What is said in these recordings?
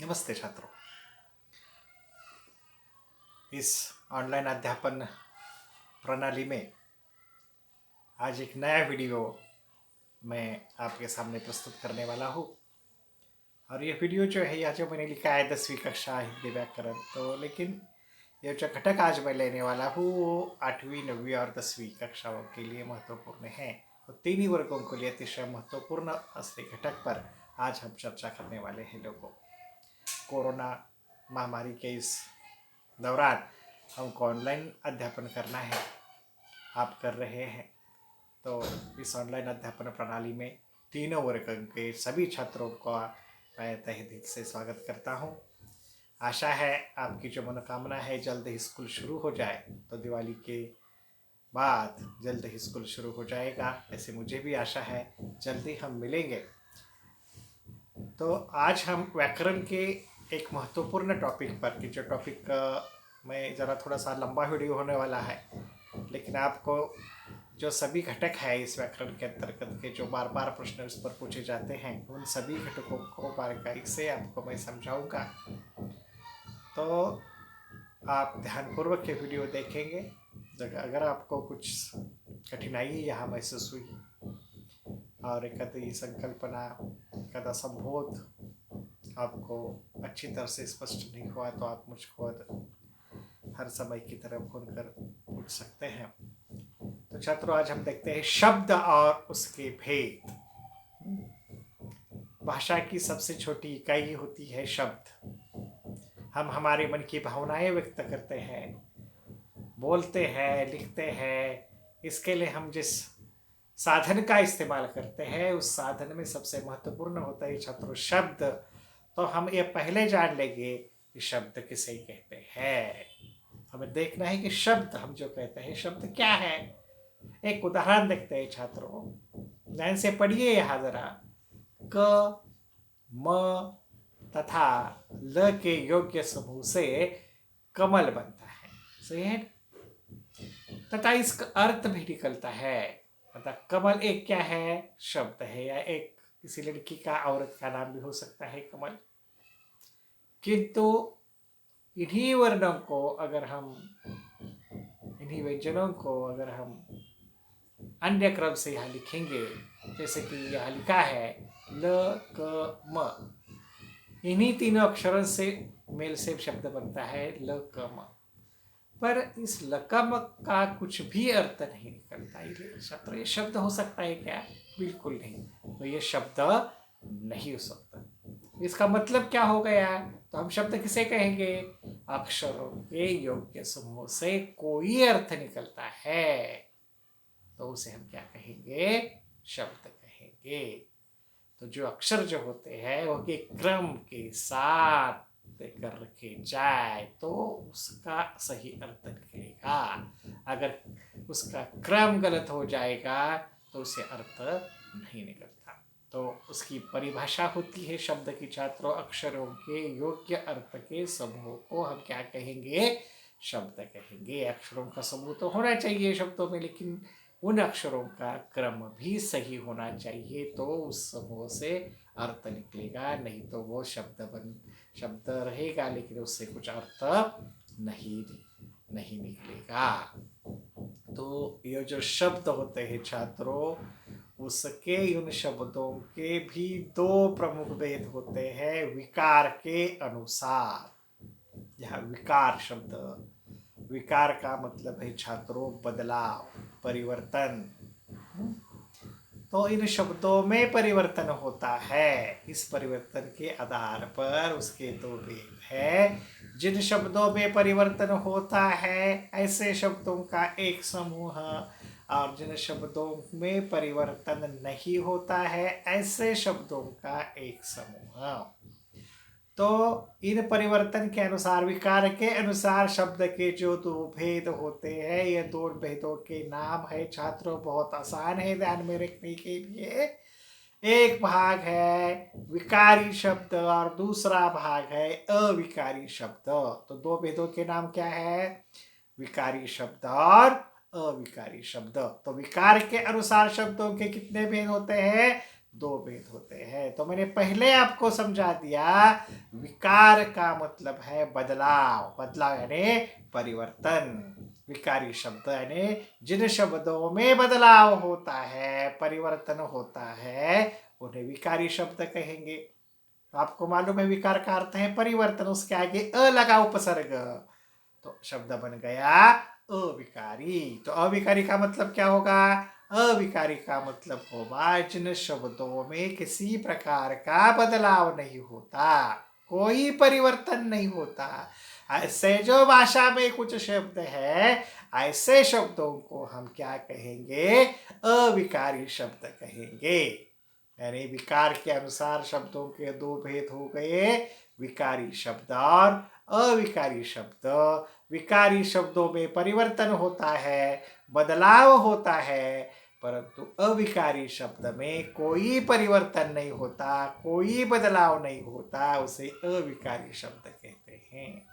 नमस्ते छात्रों। इस ऑनलाइन अध्यापन प्रणाली में आज एक नया वीडियो मैं आपके सामने प्रस्तुत करने वाला हूँ। और ये वीडियो जो है, या जो मैंने लिखा है 10वीं कक्षा हिंदी व्याकरण, तो लेकिन ये जो घटक आज मैं लेने वाला हूँ वो 8वीं 9वीं और 10वीं कक्षाओं के लिए महत्वपूर्ण है। तो तीनों वर्गों के लिए अतिशय महत्वपूर्ण असली घटक पर आज हम चर्चा करने वाले हैं लोगों। कोरोना महामारी के इस दौरान हमको ऑनलाइन अध्यापन करना है, आप कर रहे हैं। तो इस ऑनलाइन अध्यापन प्रणाली में तीनों वर्ग के सभी छात्रों का मैं तहे दिल से स्वागत करता हूं। आशा है आपकी जो मनोकामना है जल्द ही स्कूल शुरू हो जाए, तो दिवाली के बाद जल्द ही स्कूल शुरू हो जाएगा, ऐसे मुझे भी आशा है। जल्दी हम मिलेंगे। तो आज हम व्याकरण के एक महत्वपूर्ण टॉपिक पर, कि जो टॉपिक में ज़रा थोड़ा सा लंबा वीडियो होने वाला है, लेकिन आपको जो सभी घटक है इस व्याकरण के अंतर्गत के जो बार बार प्रश्न उस पर पूछे जाते हैं, उन सभी घटकों को बारीकाई से आपको मैं समझाऊंगा। तो आप ध्यानपूर्वक ये वीडियो देखेंगे। अगर आपको कुछ कठिनाई यहाँ महसूस हुई और एक संकल्पना, एक संबोध आपको अच्छी तरह से स्पष्ट नहीं हुआ, तो आप मुझको हर समय की तरह फोन कर पूछ सकते हैं। तो छात्रों, आज हम देखते हैं शब्द और उसके भेद। भाषा की सबसे छोटी इकाई होती है शब्द। हम हमारे मन की भावनाएं व्यक्त करते हैं, बोलते हैं, लिखते हैं। इसके लिए हम जिस साधन का इस्तेमाल करते हैं, उस साधन में सबसे महत्वपूर्ण होता है छात्रों शब्द। तो हम ये पहले जान लेंगे कि शब्द किसे कहते हैं। हमें देखना है कि शब्द हम जो कहते हैं शब्द क्या है। एक उदाहरण देखते हैं छात्रों, ध्यान से पढ़िए यहाँ जरा। क, म तथा ल के योग्य समूह से कमल बनता है, सही है। तथा इसका अर्थ भी निकलता है। मतलब कमल एक क्या है, शब्द है, या एक किसी लड़की का, औरत का नाम भी हो सकता है कमल। किंतु इन्हीं वर्णों को अगर हम, इन्हीं व्यंजनों को अगर हम अन्य क्रम से यहाँ लिखेंगे, जैसे कि यहाँ लिखा है ल क म, इन्हीं तीनों अक्षरों से मेल से शब्द बनता है ल क म। पर इस लकम का कुछ भी अर्थ नहीं निकलता। छात्र, ये शब्द हो सकता है क्या? बिल्कुल नहीं। तो ये शब्द नहीं हो सकता। इसका मतलब क्या हो गया? तो हम शब्द किसे कहेंगे? अक्षरों के योग्य समूह से कोई अर्थ निकलता है तो उसे हम क्या कहेंगे? शब्द कहेंगे। तो जो अक्षर जो होते हैं वो के क्रम के साथ कर रखे जाए तो उसका सही अर्थ निकलेगा। अगर उसका क्रम गलत हो जाएगा तो उसे अर्थ नहीं निकलता। तो उसकी परिभाषा होती है शब्द की छात्रों, अक्षरों के योग्य अर्थ के समूह को हम क्या कहेंगे? शब्द कहेंगे। अक्षरों का समूह तो होना चाहिए शब्दों में, लेकिन उन अक्षरों का क्रम भी सही होना चाहिए, तो उस समूह से अर्थ निकलेगा। नहीं तो वो शब्द रहेगा लेकिन उससे कुछ अर्थ नहीं निकलेगा। तो ये जो शब्द होते हैं छात्रों, उसके उन शब्दों के भी दो प्रमुख भेद होते हैं विकार के अनुसार। यह विकार शब्द, विकार का मतलब है छात्रों बदलाव, परिवर्तन। तो इन शब्दों में परिवर्तन होता है। इस परिवर्तन के आधार पर उसके दो भेद है। जिन शब्दों में परिवर्तन होता है ऐसे शब्दों का एक समूह, और जिन शब्दों में परिवर्तन नहीं होता है ऐसे शब्दों का एक समूह। तो इन परिवर्तन के अनुसार, विकार के अनुसार शब्द के जो दो भेद होते हैं, ये दो भेदों के नाम है छात्रों, बहुत आसान है ध्यान में रखने के लिए। एक भाग है विकारी शब्द और दूसरा भाग है अविकारी शब्द। तो दो भेदों के नाम क्या है? विकारी शब्द और अविकारी शब्द। तो विकार के अनुसार शब्दों के कितने भेद होते हैं? दो भेद होते हैं। तो मैंने पहले आपको समझा दिया, विकार का मतलब है बदलाव, बदलाव यानी परिवर्तन। विकारी शब्द यानी जिन शब्दों में बदलाव होता है, परिवर्तन होता है, उन्हें विकारी शब्द कहेंगे। तो आपको मालूम है विकार का अर्थ है परिवर्तन, उसके आगे अ लगा उपसर्ग, तो शब्द बन गया अविकारी। तो अविकारी का मतलब क्या होगा? अविकारी का मतलब होगा जिन शब्दों में किसी प्रकार का बदलाव नहीं होता, कोई परिवर्तन नहीं होता। ऐसे जो भाषा में कुछ शब्द है, ऐसे शब्दों को हम क्या कहेंगे? अविकारी शब्द कहेंगे। यानी विकार के अनुसार शब्दों के दो भेद हो गए, विकारी शब्द और अविकारी शब्द। विकारी शब्दों में परिवर्तन होता है, बदलाव होता है, परंतु अविकारी शब्द में कोई परिवर्तन नहीं होता, कोई बदलाव नहीं होता, उसे अविकारी शब्द कहते हैं।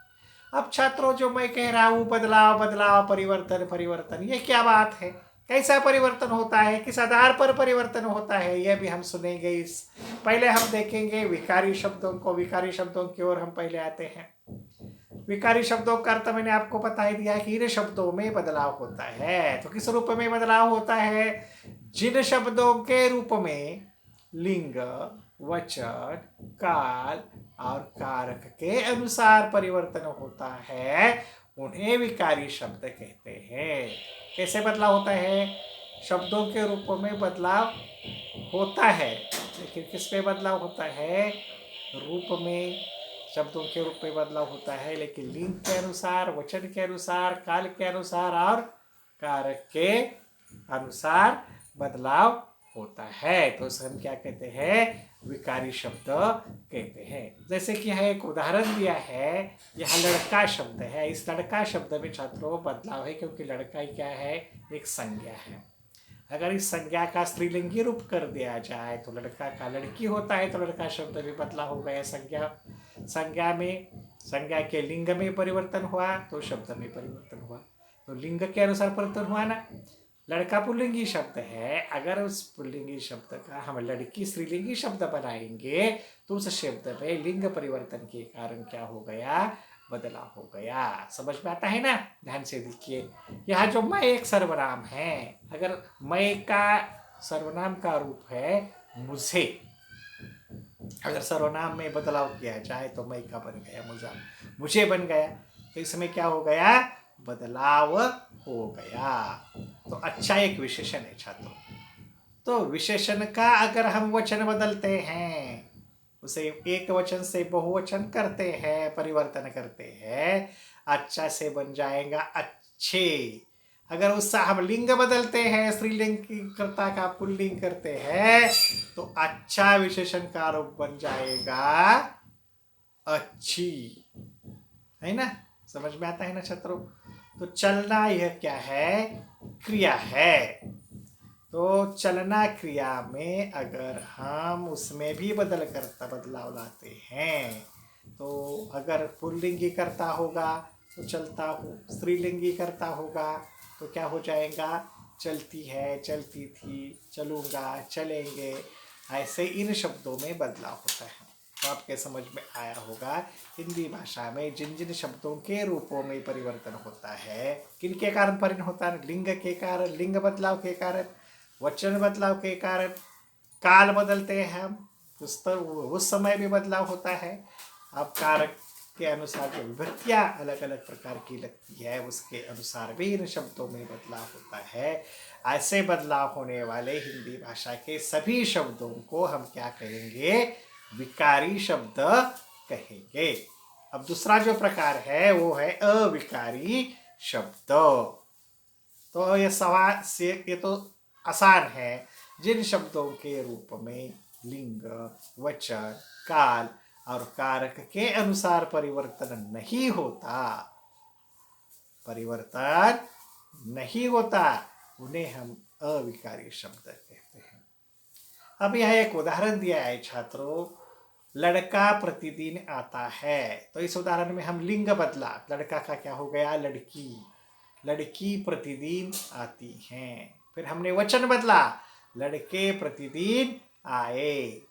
अब छात्रों, जो मैं कह रहा हूं बदलाव बदलाव, परिवर्तन परिवर्तन, ये क्या बात है? कैसा परिवर्तन होता है, किस आधार पर परिवर्तन होता है, यह भी हम सुनेंगे। इस पहले हम देखेंगे विकारी शब्दों को। विकारी शब्दों की ओर हम पहले आते हैं। विकारी शब्दों का अर्थ मैंने आपको बता ही दिया कि इन शब्दों में बदलाव होता है। तो किस रूप में बदलाव होता है? जिन शब्दों के रूप में लिंग, वचन, काल और कारक के अनुसार परिवर्तन होता है, उन्हें विकारी शब्द कहते हैं। कैसे बदलाव होता है? शब्दों के रूप में बदलाव होता है, लेकिन किस में बदलाव होता है? रूप में, शब्दों के रूप में बदलाव होता है, लेकिन लिंग के अनुसार, वचन के अनुसार, काल के अनुसार और कारक के अनुसार बदलाव होता है। तो उसे हम क्या कहते हैं? विकारी शब्द कहते हैं। जैसे कि यह एक उदाहरण दिया है, यह लड़का शब्द है। इस लड़का शब्द में छात्रों बदलाव है, क्योंकि लड़का क्या है? एक संज्ञा है। अगर इस संज्ञा का स्त्रीलिंगी रूप कर दिया जाए तो लड़का का लड़की होता है, तो लड़का शब्द भी बदला हो गया। संज्ञा में, संज्ञा के लिंग में परिवर्तन हुआ तो शब्द में परिवर्तन हुआ। तो लिंग के अनुसार परिवर्तन हुआ ना। लड़का पुल्लिंगी शब्द है, अगर उस पुल्लिंगी शब्द का हम लड़की स्त्रीलिंगी शब्द बनाएंगे तो उस शब्द में लिंग परिवर्तन के कारण क्या हो गया? बदलाव हो गया। समझ में आता है ना? ध्यान से देखिए, यह जो मैं एक सर्वनाम है, अगर मैं का सर्वनाम का रूप है मुझे, अगर सर्वनाम में बदलाव किया जाए तो मैं का बन गया मुझे बन गया। तो इसमें क्या हो गया? बदलाव हो गया। तो अच्छा एक विशेषण है छात्रों। तो विशेषण का अगर हम वचन बदलते हैं, उसे एक वचन से बहुवचन करते हैं, परिवर्तन करते हैं, अच्छा से बन जाएगा अच्छे। अगर उससे हम लिंग बदलते हैं, स्त्रीलिंग कर्ता का पुल्लिंग करते हैं, तो अच्छा विशेषण का रूप बन जाएगा अच्छी। है ना? समझ में आता है ना छात्रों? तो चलना यह क्या है? क्रिया है। तो चलना क्रिया में अगर हम उसमें भी बदलाव लाते हैं, तो अगर पुल्लिंगी करता होगा तो चलता हो, स्त्रीलिंगी करता होगा तो क्या हो जाएगा? चलती है, चलती थी, चलूँगा, चलेंगे। ऐसे इन शब्दों में बदलाव होता है। तो आपके समझ में आया होगा, हिंदी भाषा में जिन जिन शब्दों के रूपों में परिवर्तन होता है, किन के कारण परिवर्तन होता है? लिंग के कारण, लिंग बदलाव के कारण, वचन बदलाव के कारण, काल बदलते हैं हम, उस समय भी बदलाव होता है। अब कारक के अनुसार जो विभक्तियाँ अलग अलग प्रकार की लगती है, उसके अनुसार भी इन शब्दों में बदलाव होता है। ऐसे बदलाव होने वाले हिंदी भाषा के सभी शब्दों को हम क्या कहेंगे? विकारी शब्द कहेंगे। अब दूसरा जो प्रकार है वो है अविकारी शब्द। तो ये सवाल से ये तो आसान है। जिन शब्दों के रूप में लिंग, वचन, काल और कारक के अनुसार परिवर्तन नहीं होता, उन्हें हम अविकारी शब्द कहते हैं। अब यह एक उदाहरण दिया है छात्रों, लड़का प्रतिदिन आता है। तो इस उदाहरण में हम लिंग बदला, लड़का का क्या हो गया? लड़की। लड़की प्रतिदिन आती हैं। फिर हमने वचन बदला, लड़के प्रतिदिन आए।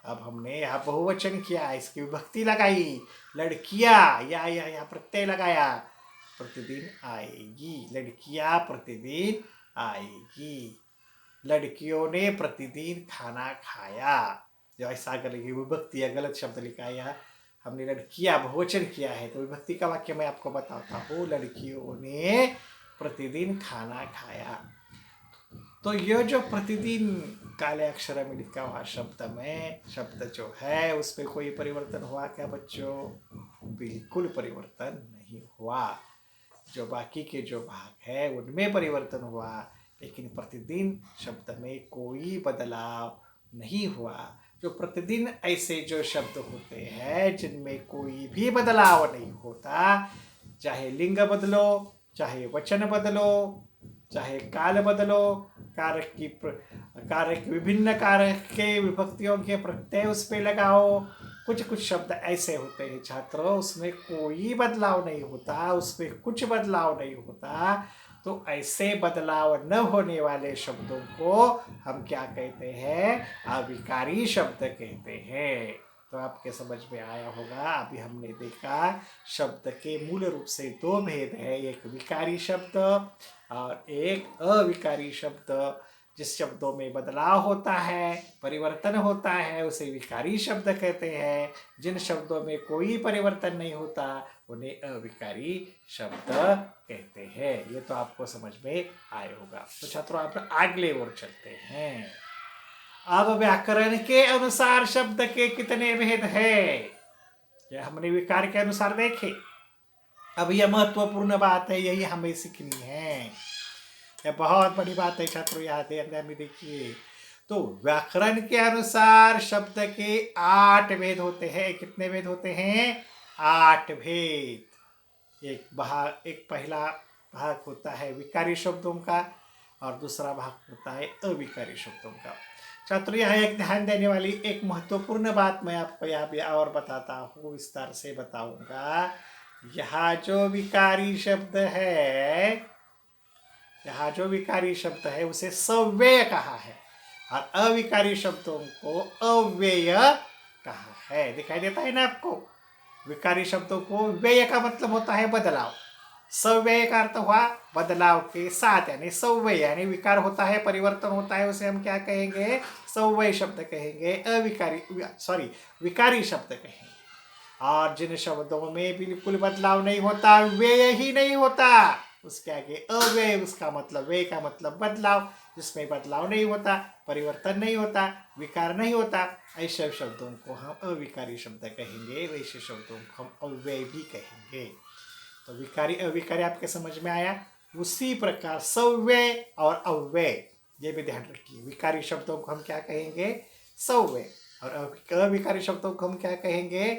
अब हमने यहाँ बहुवचन किया, इसकी विभक्ति लगाई, लड़कियां, या प्रत्यय लगाया, प्रतिदिन आएगी, लड़कियां प्रतिदिन आएगी, लड़कियों ने प्रतिदिन खाना खाया। जो ऐसा करेंगे विभक्ति या गलत शब्द लिखा है यहाँ, हमने लड़कियां बहुवचन किया है, तो विभक्ति का वाक्य मैं आपको बताता हूँ, लड़कियों ने प्रतिदिन खाना खाया। तो यह जो प्रतिदिन काले अक्षर में लिखा हुआ शब्द में, शब्द जो है उसमें कोई परिवर्तन हुआ क्या बच्चों? बिल्कुल परिवर्तन नहीं हुआ। जो बाकी के जो भाग है उनमें परिवर्तन हुआ, लेकिन प्रतिदिन शब्द में कोई बदलाव नहीं हुआ। जो प्रतिदिन ऐसे जो शब्द होते हैं जिनमें कोई भी बदलाव नहीं होता, चाहे लिंग बदलो, चाहे वचन बदलो, चाहे काल बदलो, कारक विभिन्न कारक के विभक्तियों के प्रत्यय उस पर लगाओ, कुछ शब्द ऐसे होते हैं छात्रों उसमें कोई बदलाव नहीं होता, उसमें कुछ बदलाव नहीं होता। तो ऐसे बदलाव न होने वाले शब्दों को हम क्या कहते हैं? अविकारी शब्द कहते हैं। तो आपके समझ में आया होगा। अभी हमने देखा शब्द के मूल रूप से दो भेद है, एक विकारी शब्द और एक अविकारी शब्द। जिस शब्दों में बदलाव होता है, परिवर्तन होता है, उसे विकारी शब्द कहते हैं। जिन शब्दों में कोई परिवर्तन नहीं होता उन्हें अविकारी शब्द कहते हैं। ये तो आपको समझ में आया होगा। तो छात्रों आप अगले ओर चलते हैं। अब व्याकरण के अनुसार शब्द के कितने भेद है, यह हमने विकार के अनुसार देखे। अब यह महत्वपूर्ण बात है, यही हमें सीखनी है। यह बहुत बड़ी बात है छात्रों, यहाँ ध्यान में देखिए। तो व्याकरण के अनुसार शब्द के 8 भेद होते हैं। कितने भेद होते हैं? 8 भेद। एक पहला भाग होता है विकारी शब्दों का और दूसरा भाग होता है अविकारी शब्दों का। छात्रों यहाँ एक ध्यान देने वाली एक महत्वपूर्ण बात मैं आपको यहाँ भी और बताता हूँ, विस्तार से बताऊंगा। यहाँ जो विकारी शब्द है, यहाँ जो विकारी शब्द है उसे सव्यय कहा है और अविकारी शब्दों को अव्यय कहा है। दिखाई देता है ना आपको? विकारी शब्दों को व्यय का मतलब होता है बदलाव, सव्यय का अर्थ हुआ बदलाव के साथ, यानी सव्यय, यानी विकार होता है, परिवर्तन होता है, उसे हम क्या कहेंगे? सव्यय शब्द कहेंगे। विकारी शब्द कहेंगे। और जिन शब्दों में बिल्कुल बदलाव नहीं होता, व्यय ही नहीं होता, उसके आगे अव्यय, उसका मतलब व्यय का मतलब बदलाव, जिसमें बदलाव नहीं होता, परिवर्तन नहीं होता, विकार नहीं होता, ऐसे शब्दों को हम अविकारी शब्द कहेंगे। वैसे शब्दों को हम अव्यय भी कहेंगे। तो विकारी अविकारी आपके समझ में आया। उसी प्रकार सव्यय और अव्यय, ये भी ध्यान रखिए। विकारी शब्दों को हम क्या कहेंगे? सव्यय, और अविकारी शब्दों को हम क्या कहेंगे?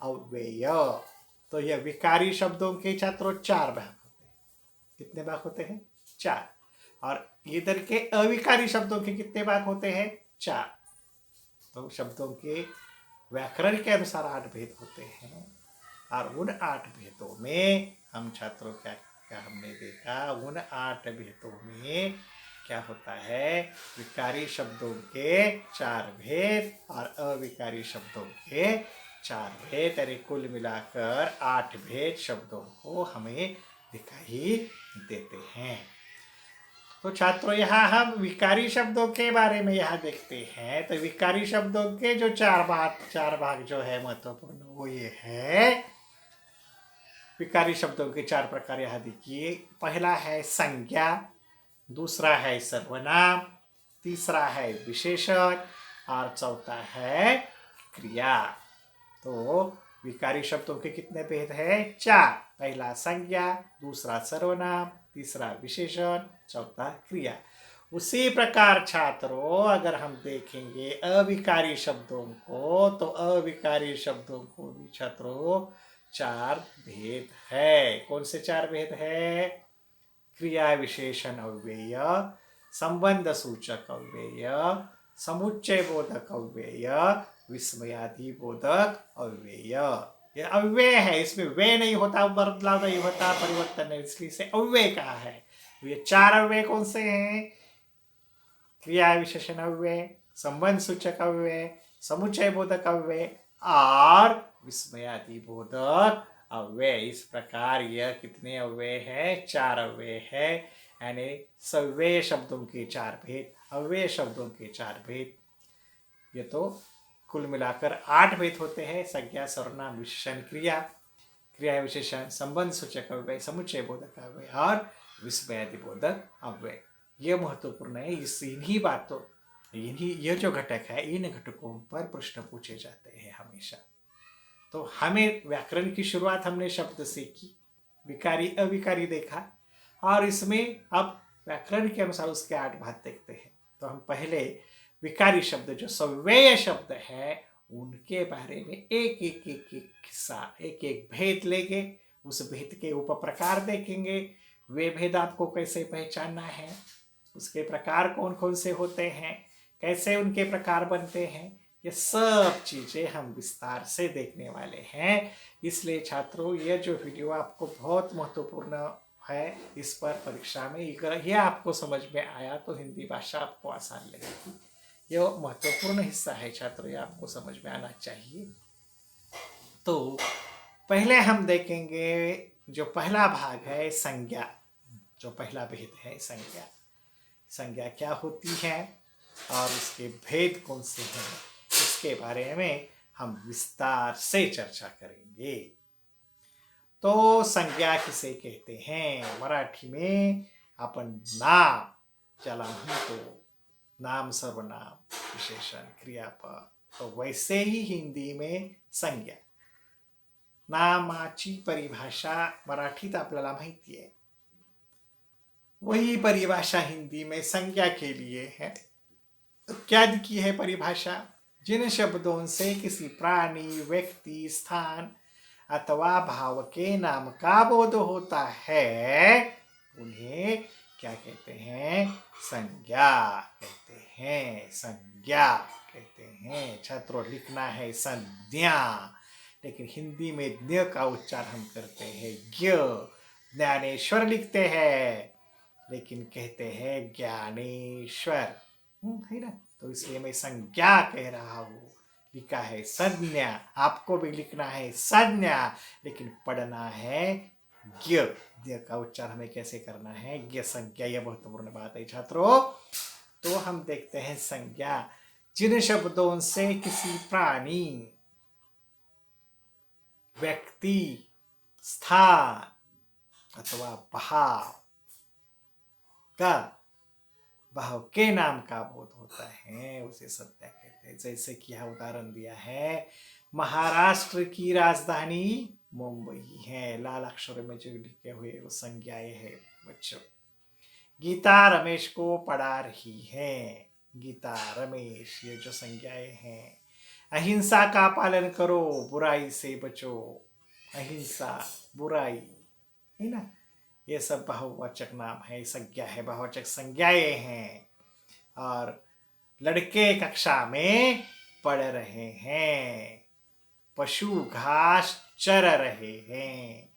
अव्यय। तो यह विकारी शब्दों के छात्रों 4 भाग होते हैं। कितने भाग होते हैं? 4। और इधर के अविकारी शब्दों के कितने भाग होते हैं? 4। तो शब्दों के व्याकरण के अनुसार 8 भेद होते हैं और उन 8 भेदों में हम छात्रों क्या हमने देखा, उन 8 भेदों में क्या होता है? विकारी शब्दों के 4 भेद और अविकारी शब्दों के 4 भेद, यानी कुल मिलाकर 8 भेद शब्दों को हमें दिखाई देते हैं। तो छात्रों यहाँ हम विकारी शब्दों के बारे में यहाँ देखते हैं। तो विकारी शब्दों के जो 4 भाग जो है महत्वपूर्ण, वो ये है। विकारी शब्दों के 4 प्रकार यहाँ देखिए। पहला है संज्ञा, दूसरा है सर्वनाम, तीसरा है विशेषण और चौथा है क्रिया। तो विकारी शब्दों के कितने भेद हैं? 4। पहला संज्ञा, दूसरा सर्वनाम, तीसरा विशेषण, चौथा क्रिया। उसी प्रकार छात्रों अगर हम देखेंगे अविकारी शब्दों को, तो अविकारी शब्दों को भी छात्रों 4 भेद है। कौन से 4 भेद है? क्रिया विशेषण अव्यय, संबंध सूचक अव्यय, समुच्चय बोधक अव्यय, विस्मयादि बोधक अव्यय। ये अव्यय है, इसमें व्यय नहीं होता, बदलाव नहीं होता, परिवर्तन नहीं, इसलिए इसे अव्यय कहा है। ये 4 अव्यय कौन से हैं? क्रिया विशेषण अव्यय, संबंध सूचक अव्यय, समुच्चय बोधक अव्यय और विस्मयादि बोधक अव्यय। इस प्रकार यह कितने अव्यय है? 4 अव्यय है। यानी सव्यय शब्दों के 4 भेद, अव्यय शब्दों के 4 भेद। ये तो कुल मिलाकर 8 भेद होते हैं। संज्ञा, सर्वनाम, विशेषण, क्रिया, क्रिया विशेषण, संबंध सूचक अव्यय, समुच्चय बोधक अव्यय और विस्मयादि बोधक अव्यय। ये महत्वपूर्ण है। इन्हीं बातों, ये जो घटक है, इन घटकों पर प्रश्न पूछे जाते हैं हमेशा। तो हमें व्याकरण की शुरुआत हमने शब्द से की, विकारी अविकारी देखा, और इसमें अब व्याकरण के अनुसार उसके 8 भाग देखते हैं। तो हम पहले विकारी शब्द जो सव्यय शब्द है उनके बारे में एक एक हिस्सा, एक एक भेद लेंगे, उस भेद के उप प्रकार देखेंगे, वे भेद आपको कैसे पहचानना है, उसके प्रकार कौन कौन से होते हैं, कैसे उनके प्रकार बनते हैं, ये सब चीज़ें हम विस्तार से देखने वाले हैं। इसलिए छात्रों, ये जो वीडियो आपको बहुत महत्वपूर्ण है, इस पर परीक्षा में यह आपको समझ में आया तो हिंदी भाषा आपको आसान लगेगी। यह महत्वपूर्ण हिस्सा है छात्रों, ये आपको समझ में आना चाहिए। तो पहले हम देखेंगे जो पहला भाग है, संज्ञा। जो पहला भेद है संज्ञा। संज्ञा क्या होती है और उसके भेद कौन से हैं, इसके बारे में हम विस्तार से चर्चा करेंगे। तो संज्ञा किसे कहते हैं? मराठी में अपन नाम, ज्याला म्हणतो नाम, सर्वनाम, विशेषण, क्रियापद, तो वैसे ही हिंदी में संज्ञा। नामाची परिभाषा मराठीत आपल्याला माहिती है, वही परिभाषा हिंदी में संज्ञा के लिए है। तो क्या की है परिभाषा? जिन शब्दों से किसी प्राणी, व्यक्ति, स्थान अथवा भाव के नाम का बोध होता है, उन्हें क्या कहते हैं? संज्ञा कहते हैं। संज्ञा कहते हैं। छात्रों, लिखना है संज्ञा, लेकिन हिंदी में ज्ञ का उच्चार हम करते हैं ज्ञ। ज्ञानेश्वर लिखते हैं, लेकिन कहते हैं ज्ञानेश्वर, है ना? तो इसलिए मैं संज्ञा कह रहा हूँ। लिखा है संज्ञा, आपको भी लिखना है संज्ञा, लेकिन पढ़ना है ज्ञ। ज्ञ का उच्चार हमें कैसे करना है? ज्ञ संज्ञा। यह महत्वपूर्ण बात है छात्रों। तो हम देखते हैं संज्ञा। जिन शब्दों से किसी प्राणी, व्यक्ति, स्थान अथवा भाव के नाम का बोध होता है, उसे संज्ञा कहते हैं। जैसे कि यह उदाहरण दिया है, महाराष्ट्र की राजधानी मुंबई है। लाल अक्षरों में जो लिखे हुए वो संज्ञाएं है बच्चों। गीता रमेश को पढ़ा रही है। गीता, रमेश, ये जो संज्ञाएं हैं। अहिंसा का पालन करो, बुराई से बचो। अहिंसा, बुराई, है ना? ये सब बहुवचक नाम है, संज्ञा है, बहुवचक संज्ञाएं हैं। और लड़के कक्षा में पढ़ रहे हैं, पशु घास चर रहे हैं।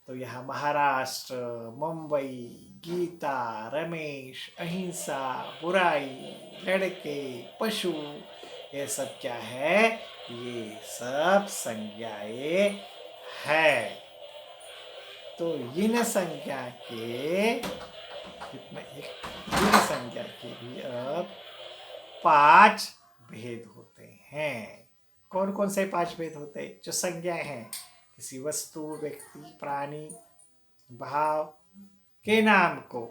तो यह महाराष्ट्र, मुंबई, गीता, रमेश, अहिंसा, बुराई, लड़के, पशु, ये सब क्या है? ये सब संज्ञाएं है। तो इन संज्ञा के इन संज्ञा के भी अब 5 भेद होते हैं। कौन कौन से 5 भेद होते हैं? जो संज्ञाएं हैं, किसी वस्तु, व्यक्ति, प्राणी, भाव के नाम को,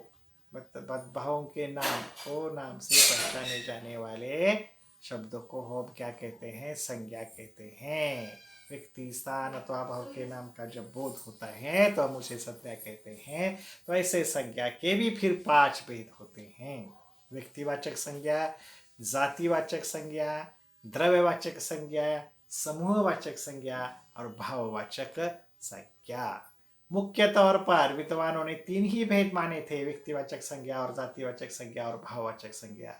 भावों के नाम को, नाम से पहचाने जाने वाले शब्दों को हम क्या कहते हैं? संज्ञा कहते हैं। व्यक्ति, स्थान अथवा भाव के नाम का जब बोध होता है तो हम उसे संज्ञा कहते हैं। तो ऐसे संज्ञा के भी फिर 5 भेद होते हैं। व्यक्तिवाचक संज्ञा, जातिवाचक संज्ञा, द्रव्यवाचक संज्ञा, समूहवाचक संज्ञा और भाववाचक संज्ञा। मुख्य तौर पर विद्वानों ने 3 ही भेद माने थे, व्यक्तिवाचक संज्ञा और जातिवाचक संज्ञा और भाववाचक संज्ञा।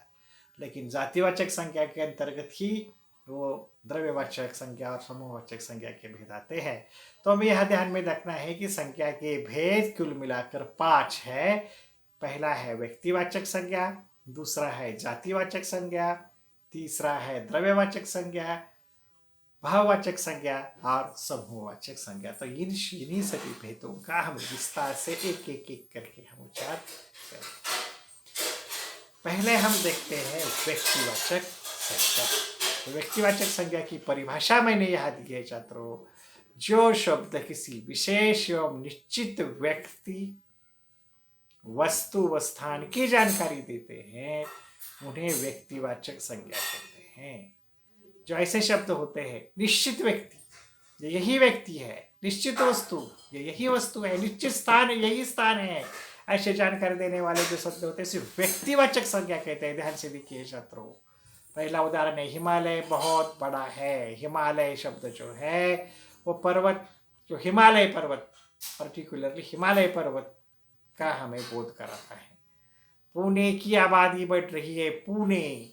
लेकिन जातिवाचक संज्ञा के अंतर्गत ही वो द्रव्यवाचक संज्ञा और समूहवाचक संज्ञा के भेद आते हैं। तो हमें यह ध्यान में रखना है कि संज्ञा के भेद कुल मिलाकर 5 है। पहला है व्यक्तिवाचक संज्ञा, दूसरा है जातिवाचक संज्ञा, तीसरा है द्रव्यवाचक संज्ञा, भाववाचक संज्ञा और समूहवाचक संज्ञा। तो इन्हीं सभी भेदों का हम विस्तार से एक एक एक करके हम उच्चार करें। पहले हम देखते हैं व्यक्तिवाचक संज्ञा। तो व्यक्तिवाचक संज्ञा की परिभाषा मैंने यहाँ दी है छात्रों। जो शब्द किसी विशेष एवं निश्चित व्यक्ति, वस्तु व स्थान की जानकारी देते हैं उन्हें व्यक्तिवाचक संज्ञा कहते हैं। जो ऐसे शब्द होते हैं, निश्चित व्यक्ति ये यही व्यक्ति है, निश्चित वस्तु ये यही वस्तु है, निश्चित स्थान यही स्थान है, ऐसे जानकारी देने वाले जो शब्द होते हैं सिर्फ व्यक्तिवाचक संज्ञा कहते हैं। ध्यान से देखिए छात्रों। पहला उदाहरण है हिमालय बहुत बड़ा है। हिमालय शब्द जो है वो पर्वत, जो हिमालय पर्वत, पर्टिकुलरली हिमालय पर्वत का हमें बोध कराता है। पुणे की आबादी बढ़ रही है। पुणे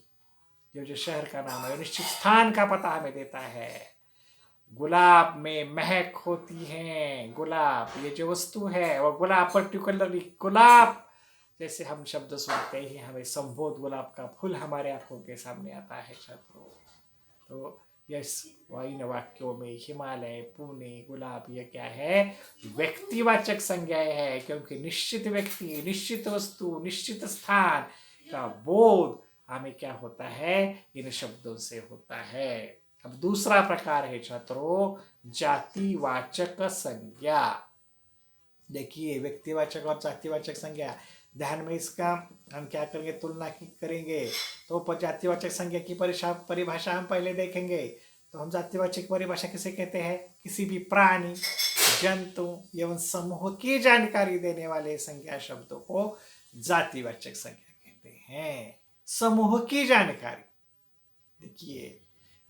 जो शहर का नाम है, निश्चित स्थान का पता हमें देता है। गुलाब में महक होती है। गुलाब ये जो वस्तु है, और गुलाब पर्टिकुलरली गुलाब जैसे हम शब्द सुनते ही हमें संबोध गुलाब का फूल हमारे आंखों के सामने आता है छात्रों। तो यस, इन वाक्यों में हिमालय, पुणे, गुलाब ये क्या है? व्यक्तिवाचक संज्ञाएं है, क्योंकि निश्चित व्यक्ति, निश्चित वस्तु, निश्चित स्थान का बोध हमें क्या होता है? इन शब्दों से होता है। अब दूसरा प्रकार है छात्रों जातिवाचक संज्ञा। देखिए व्यक्तिवाचक और जातिवाचक संज्ञा, ध्यान में इसका हम क्या करेंगे, तुलना करेंगे। तो जातिवाचक संज्ञा की परिभाषा हम पहले देखेंगे। तो हम जातिवाचक परिभाषा किसे कहते हैं? किसी भी प्राणी, जंतु एवं समूह की जानकारी देने वाले संज्ञा शब्दों को जातिवाचक संज्ञा कहते हैं। समूह की जानकारी, देखिए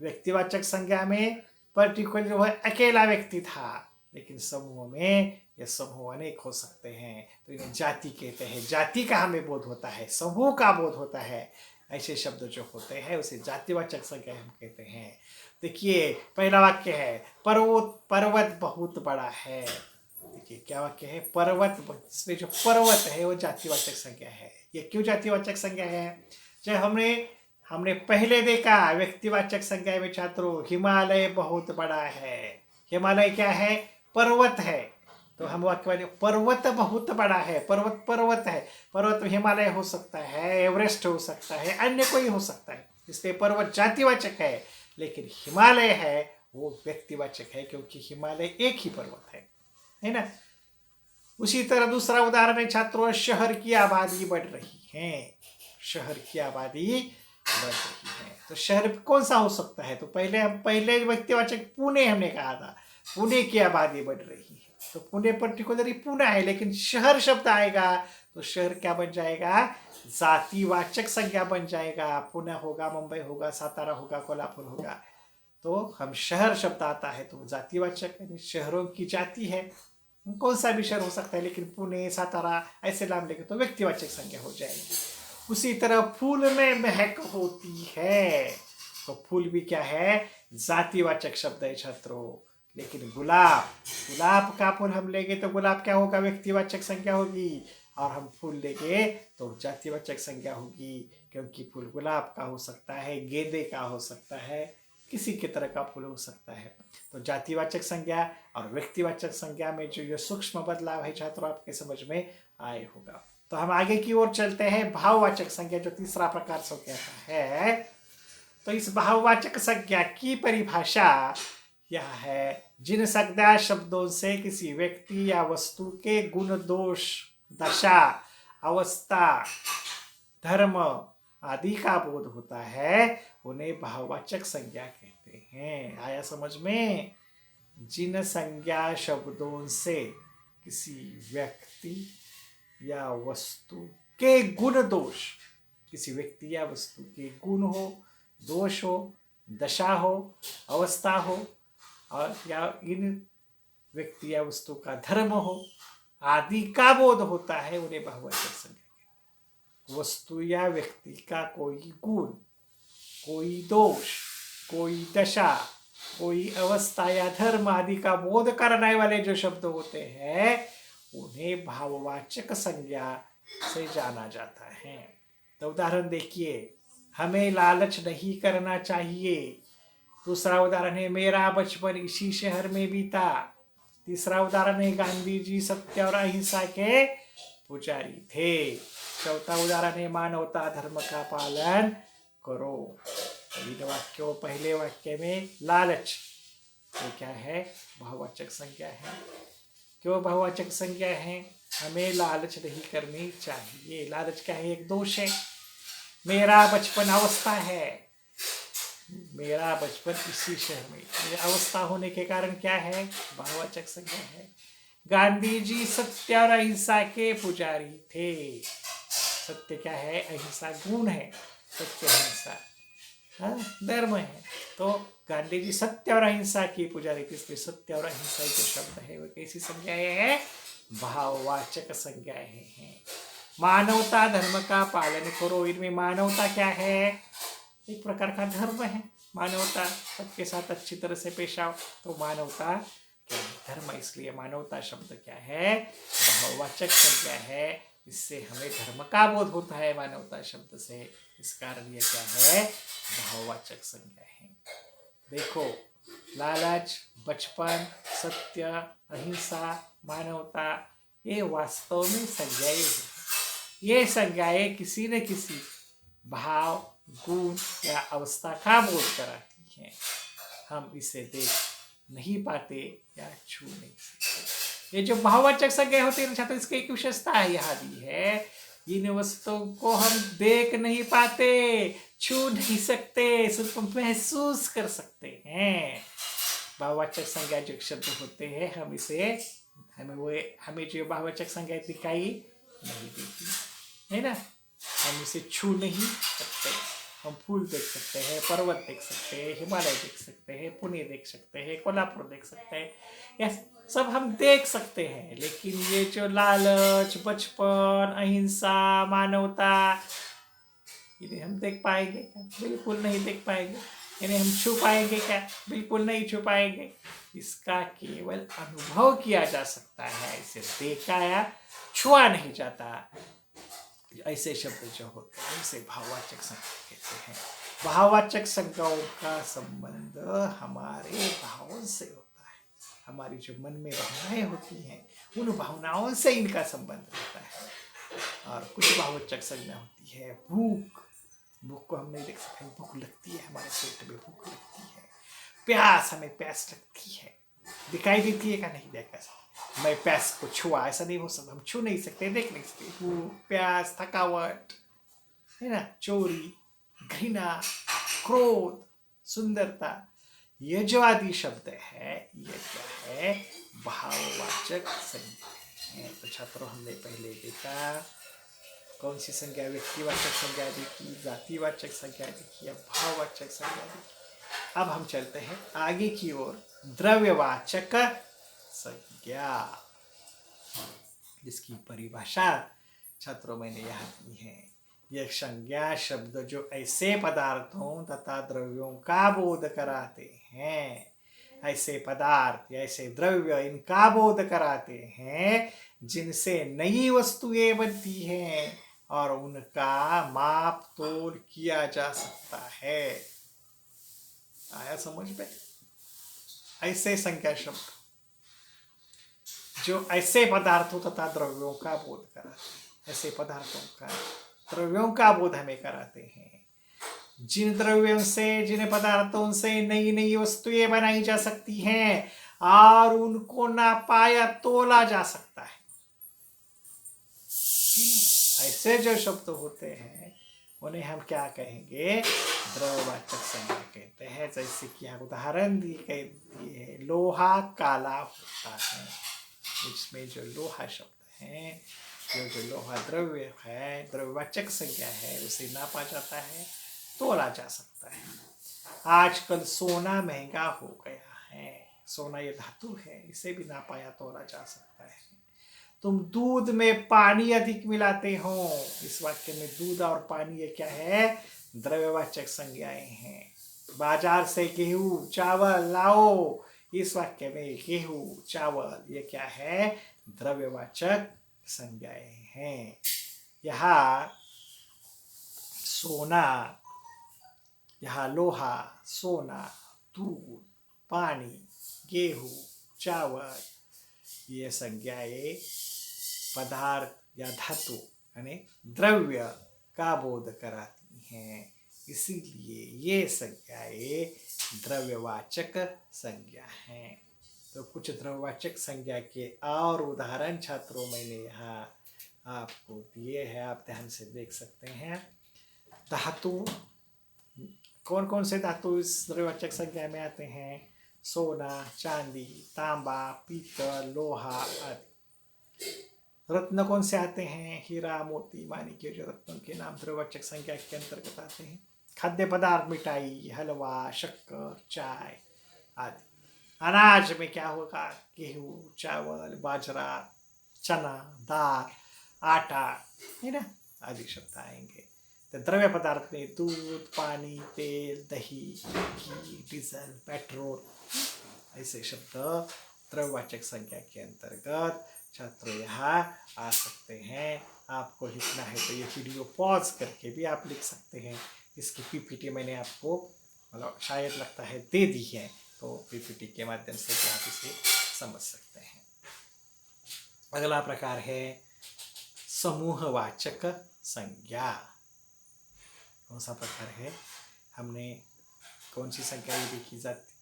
व्यक्तिवाचक संज्ञा में पर्टिकुलर वह अकेला व्यक्ति था, लेकिन समूह में ये समूह अनेक हो सकते हैं, तो इन्हें जाति कहते हैं। जाति का हमें बोध होता है, समूह का बोध होता है। ऐसे शब्द जो होते हैं उसे जातिवाचक संज्ञा हम कहते हैं। देखिए पहला वाक्य है पर्वत बहुत बड़ा है। देखिए क्या वाक्य है? पर्वत, इसमें जो पर्वत है वो जातिवाचक संज्ञा है। ये क्यों जातिवाचक संज्ञा है? जब हमने पहले देखा व्यक्तिवाचक संज्ञा में छात्रों, हिमालय बहुत बड़ा है। हिमालय क्या है? पर्वत है। तो हम वाक्य पर्वत बहुत बड़ा है। पर्वत है। पर्वत हिमालय हो सकता है, एवरेस्ट हो सकता है, अन्य कोई हो सकता है, इसलिए पर्वत जातिवाचक है। लेकिन हिमालय है वो व्यक्तिवाचक है, क्योंकि हिमालय एक ही पर्वत है ना। उसी तरह दूसरा उदाहरण है छात्रों, शहर की आबादी बढ़ रही है। शहर की आबादी बढ़ रही है, तो शहर कौन सा हो सकता है? तो पहले व्यक्तिवाचक पुणे हमने कहा था, पुणे की आबादी बढ़ रही है। तो पुणे पर्टिकुलरली पुणे है, लेकिन शहर शब्द आएगा तो शहर क्या बन जाएगा? जातिवाचक संज्ञा बन जाएगा। पुणे होगा, मुंबई होगा, सातारा होगा, कोल्हापुर होगा। तो हम शहर शब्द आता है तो जातिवाचक, यानी शहरों की जाति है, कौन सा भी शहर हो सकता है, लेकिन पुणे, सातारा ऐसे नाम लेके तो व्यक्तिवाचक संज्ञा हो जाएगी। उसी तरह फूल में महक होती है, तो फूल भी क्या है? जातिवाचक शब्द है छात्रों। लेकिन गुलाब का फूल हम लेंगे तो गुलाब क्या होगा? व्यक्तिवाचक संज्ञा होगी। और हम फूल लेंगे तो जातिवाचक संज्ञा होगी, क्योंकि फूल गुलाब का हो सकता है, गेंदे का हो सकता है, किसी की तरह का फूल हो सकता है। तो जातिवाचक संज्ञा और व्यक्तिवाचक संज्ञा में जो ये सूक्ष्म बदलाव है छात्रों आपके समझ में आए होगा। तो हम आगे की ओर चलते हैं। भाववाचक संज्ञा जो तीसरा प्रकार संज्ञा का है। तो इस भाववाचक संज्ञा की परिभाषा यह है, जिन संज्ञा शब्दों से किसी व्यक्ति या वस्तु के गुण, दोष, दशा, अवस्था, धर्म आदि का बोध होता है उन्हें भाववाचक संज्ञा कहते हैं। आया समझ में? जिन संज्ञा शब्दों से किसी व्यक्ति या वस्तु के गुण, दोष, किसी व्यक्ति या वस्तु के गुण हो, दोष हो, दशा हो, अवस्था हो, और या इन व्यक्ति या वस्तु का धर्म हो आदि का बोध होता है उन्हें भाववाचक संज्ञा कहते हैं। वस्तु या व्यक्ति का कोई गुण, कोई दोष, कोई दशा, कोई अवस्था या धर्म आदि का बोध करने वाले जो शब्द होते हैं उन्हें भाववाचक संज्ञा से जाना जाता है। तो उदाहरण देखिए, हमें लालच नहीं करना चाहिए। दूसरा उदाहरण है मेरा बचपन इसी शहर में बीता। तीसरा उदाहरण है गांधी जी सत्य और अहिंसा के पुजारी थे। चौथा उदाहरण है मानवता धर्म का पालन करो। इन वाक्यों पहले वाक्य में लालच तो क्या है, बहुवाचक संज्ञा है। क्यों बहुवाचक संज्ञा है? हमें लालच नहीं करनी चाहिए। लालच क्या है? एक दोष है। मेरा बचपन अवस्था है। मेरा बचपन इसी शहर में, ये अवस्था होने के कारण क्या है? बहुवाचक संज्ञा है। गांधी जी सत्य और अहिंसा के पुजारी थे। सत्य क्या है? अहिंसा गुण है। सत्य अहिंसा धर्म है। तो गांधी जी सत्य और अहिंसा की पुजारी थी, इसलिए सत्य और अहिंसा जो शब्द है वो कैसी संज्ञाएं हैं? भाववाचक संज्ञाएं हैं। मानवता धर्म का पालन करो, इनमें मानवता क्या है? एक प्रकार का धर्म है। मानवता, सबके साथ अच्छी तरह से पेश आओ, तो मानवता क्या है? धर्म। इसलिए मानवता शब्द क्या है? भाववाचक संज्ञा है। इससे हमें धर्म का बोध होता है मानवता शब्द से। इस कारण ये क्या है? भाववाचक संज्ञा है। देखो, लालच, बचपन, सत्य, अहिंसा, मानवता, ये वास्तव में संज्ञाएं हैं। ये संज्ञाएं किसी न किसी भाव, गुण या अवस्था का बोध कराती हैं। हम इसे देख नहीं पाते या छू नहीं सकते। ये जो भाववाचक संज्ञा होती है छात्र, इसकी एक विशेषता है यहाँ दी है, इन वस्तुओं को हम देख नहीं पाते, छू नहीं सकते, सिर्फ महसूस कर सकते हैं। भाववाचक संज्ञा जो शब्द होते हैं, हमें जो भाववाचक संज्ञा दिखाई नहीं देती है ना। हम इसे छू नहीं सकते। हम फूल देख सकते हैं, पर्वत देख सकते हैं, हिमालय देख सकते हैं, पुणे देख सकते हैं, कोल्हापुर देख सकते हैं, या सब हम देख सकते हैं। लेकिन ये जो लालच, बचपन, अहिंसा, मानवता, इन्हें हम देख पाएंगे क्या? बिल्कुल नहीं देख पाएंगे। इन्हें हम छू पाएंगे क्या? बिल्कुल नहीं छू पाएंगे। इसका केवल अनुभव किया जा सकता है, इसे देखा या छुआ नहीं जाता। ऐसे शब्द जो होते हैं उसे भाववाचक संज्ञा कहते हैं। भाववाचक संज्ञाओं का संबंध हमारे भावों से होता है। हमारी जो मन में भावनाएं होती हैं, उन भावनाओं से इनका संबंध होता है। और कुछ भाववाचक संज्ञा होती है भूख। भूख को हम नहीं देख सकते, भूख लगती है, हमारे पेट में भूख लगती है। प्यास, हमें प्यास लगती है, दिखाई देती है क्या? नहीं देखा। मैं प्यास को छुआ, ऐसा नहीं हो सकता। हम छू नहीं सकते, देख नहीं सकते। भूख, प्यास, थकावट, है ना, चोरी, घृणा, क्रोध, सुंदरता, ये जो आदि शब्द है, ये क्या है? भाववाचक संज्ञा है। तो छात्रों, हमने पहले देखा कौन सी संज्ञा? व्यक्तिवाचक संज्ञा देखी, जातिवाचक संज्ञा देखी, अब भाववाचक संज्ञा देखी। अब हम चलते हैं आगे की ओर, द्रव्यवाचक संज्ञा, जिसकी परिभाषा छात्रों मैंने यहाँ दी है। यह संज्ञा शब्द जो ऐसे पदार्थों तथा द्रव्यों का बोध कराते हैं, ऐसे पदार्थ, ऐसे द्रव्य इनका बोध कराते हैं जिनसे नई वस्तुएं बनती हैं और उनका माप तोल किया जा सकता है। आया समझ में? ऐसे संज्ञा शब्द जो ऐसे पदार्थों तथा द्रव्यों का बोध कराते हैं, ऐसे पदार्थों का, द्रव्यों का बोध हमें कराते हैं, जिन द्रव्यों से, जिन पदार्थों से नई नई वस्तुएं बनाई जा सकती हैं और उनको नापा या तोला जा सकता है। ऐसे जो शब्द होते हैं उन्हें हम क्या कहेंगे? द्रव्यवाचक संज्ञा कहते हैं। जैसे कि यहाँ उदाहरण दी है, लोहा काला होता है। इसमें जो लोहा शब्द है, जो लोहा द्रव्य है, द्रव्यवाचक संज्ञा है, उसे नापा जाता है, तोला जा सकता है। आजकल सोना महंगा हो गया है। सोना ये धातु है, इसे भी नापा या तोला जा सकता है। तुम दूध में पानी अधिक मिलाते हो। इस वाक्य में दूध और पानी ये क्या है? द्रव्यवाचक संज्ञाएं हैं। बाजार से गेहूं चावल लाओ। इस वाक्य में गेहूं चावल ये क्या है? द्रव्यवाचक संज्ञाएं हैं। यहाँ सोना यहाँ लोहा, सोना, दूध, पानी, गेहूँ, चावल, ये संज्ञाएं पदार्थ या धातु यानी द्रव्य का बोध कराती हैं। इसीलिए ये संज्ञाएं द्रव्यवाचक संज्ञा हैं। तो कुछ द्रव्यवाचक संज्ञा के और उदाहरण छात्रों मैंने यहाँ आपको दिए हैं, आप ध्यान से देख सकते हैं। धातु, कौन कौन से धातु इस द्रव्यवाचक संज्ञा में आते हैं? सोना, चांदी, तांबा, पीतल, लोहा आदि। रत्न कौन से आते हैं? हीरा, मोती, माणिक्य, जो रत्नों के नाम द्रव्यवाचक संज्ञा के अंतर्गत आते हैं। खाद्य पदार्थ, मिठाई, हलवा, शक्कर, चाय आदि। अनाज में क्या होगा? गेहूँ, चावल, बाजरा, चना, दाल, आटा, है ना, आदि शब्द आएंगे। तो द्रव्य पदार्थ में दूध, पानी, तेल, दही, घी, डीजल, पेट्रोल, ऐसे शब्द द्रव्यवाचक संज्ञा के अंतर्गत छात्रों यहाँ आ सकते हैं। आपको लिखना है तो ये वीडियो पॉज करके भी आप लिख सकते हैं। इसकी पीपीटी मैंने आपको मतलब शायद लगता है दे दी है, तो पीपीटी के माध्यम से भी आप इसे समझ सकते हैं। अगला प्रकार है समूहवाचक संज्ञा। कौन सा प्रकार है? हमने कौन सी संज्ञाएं देखी?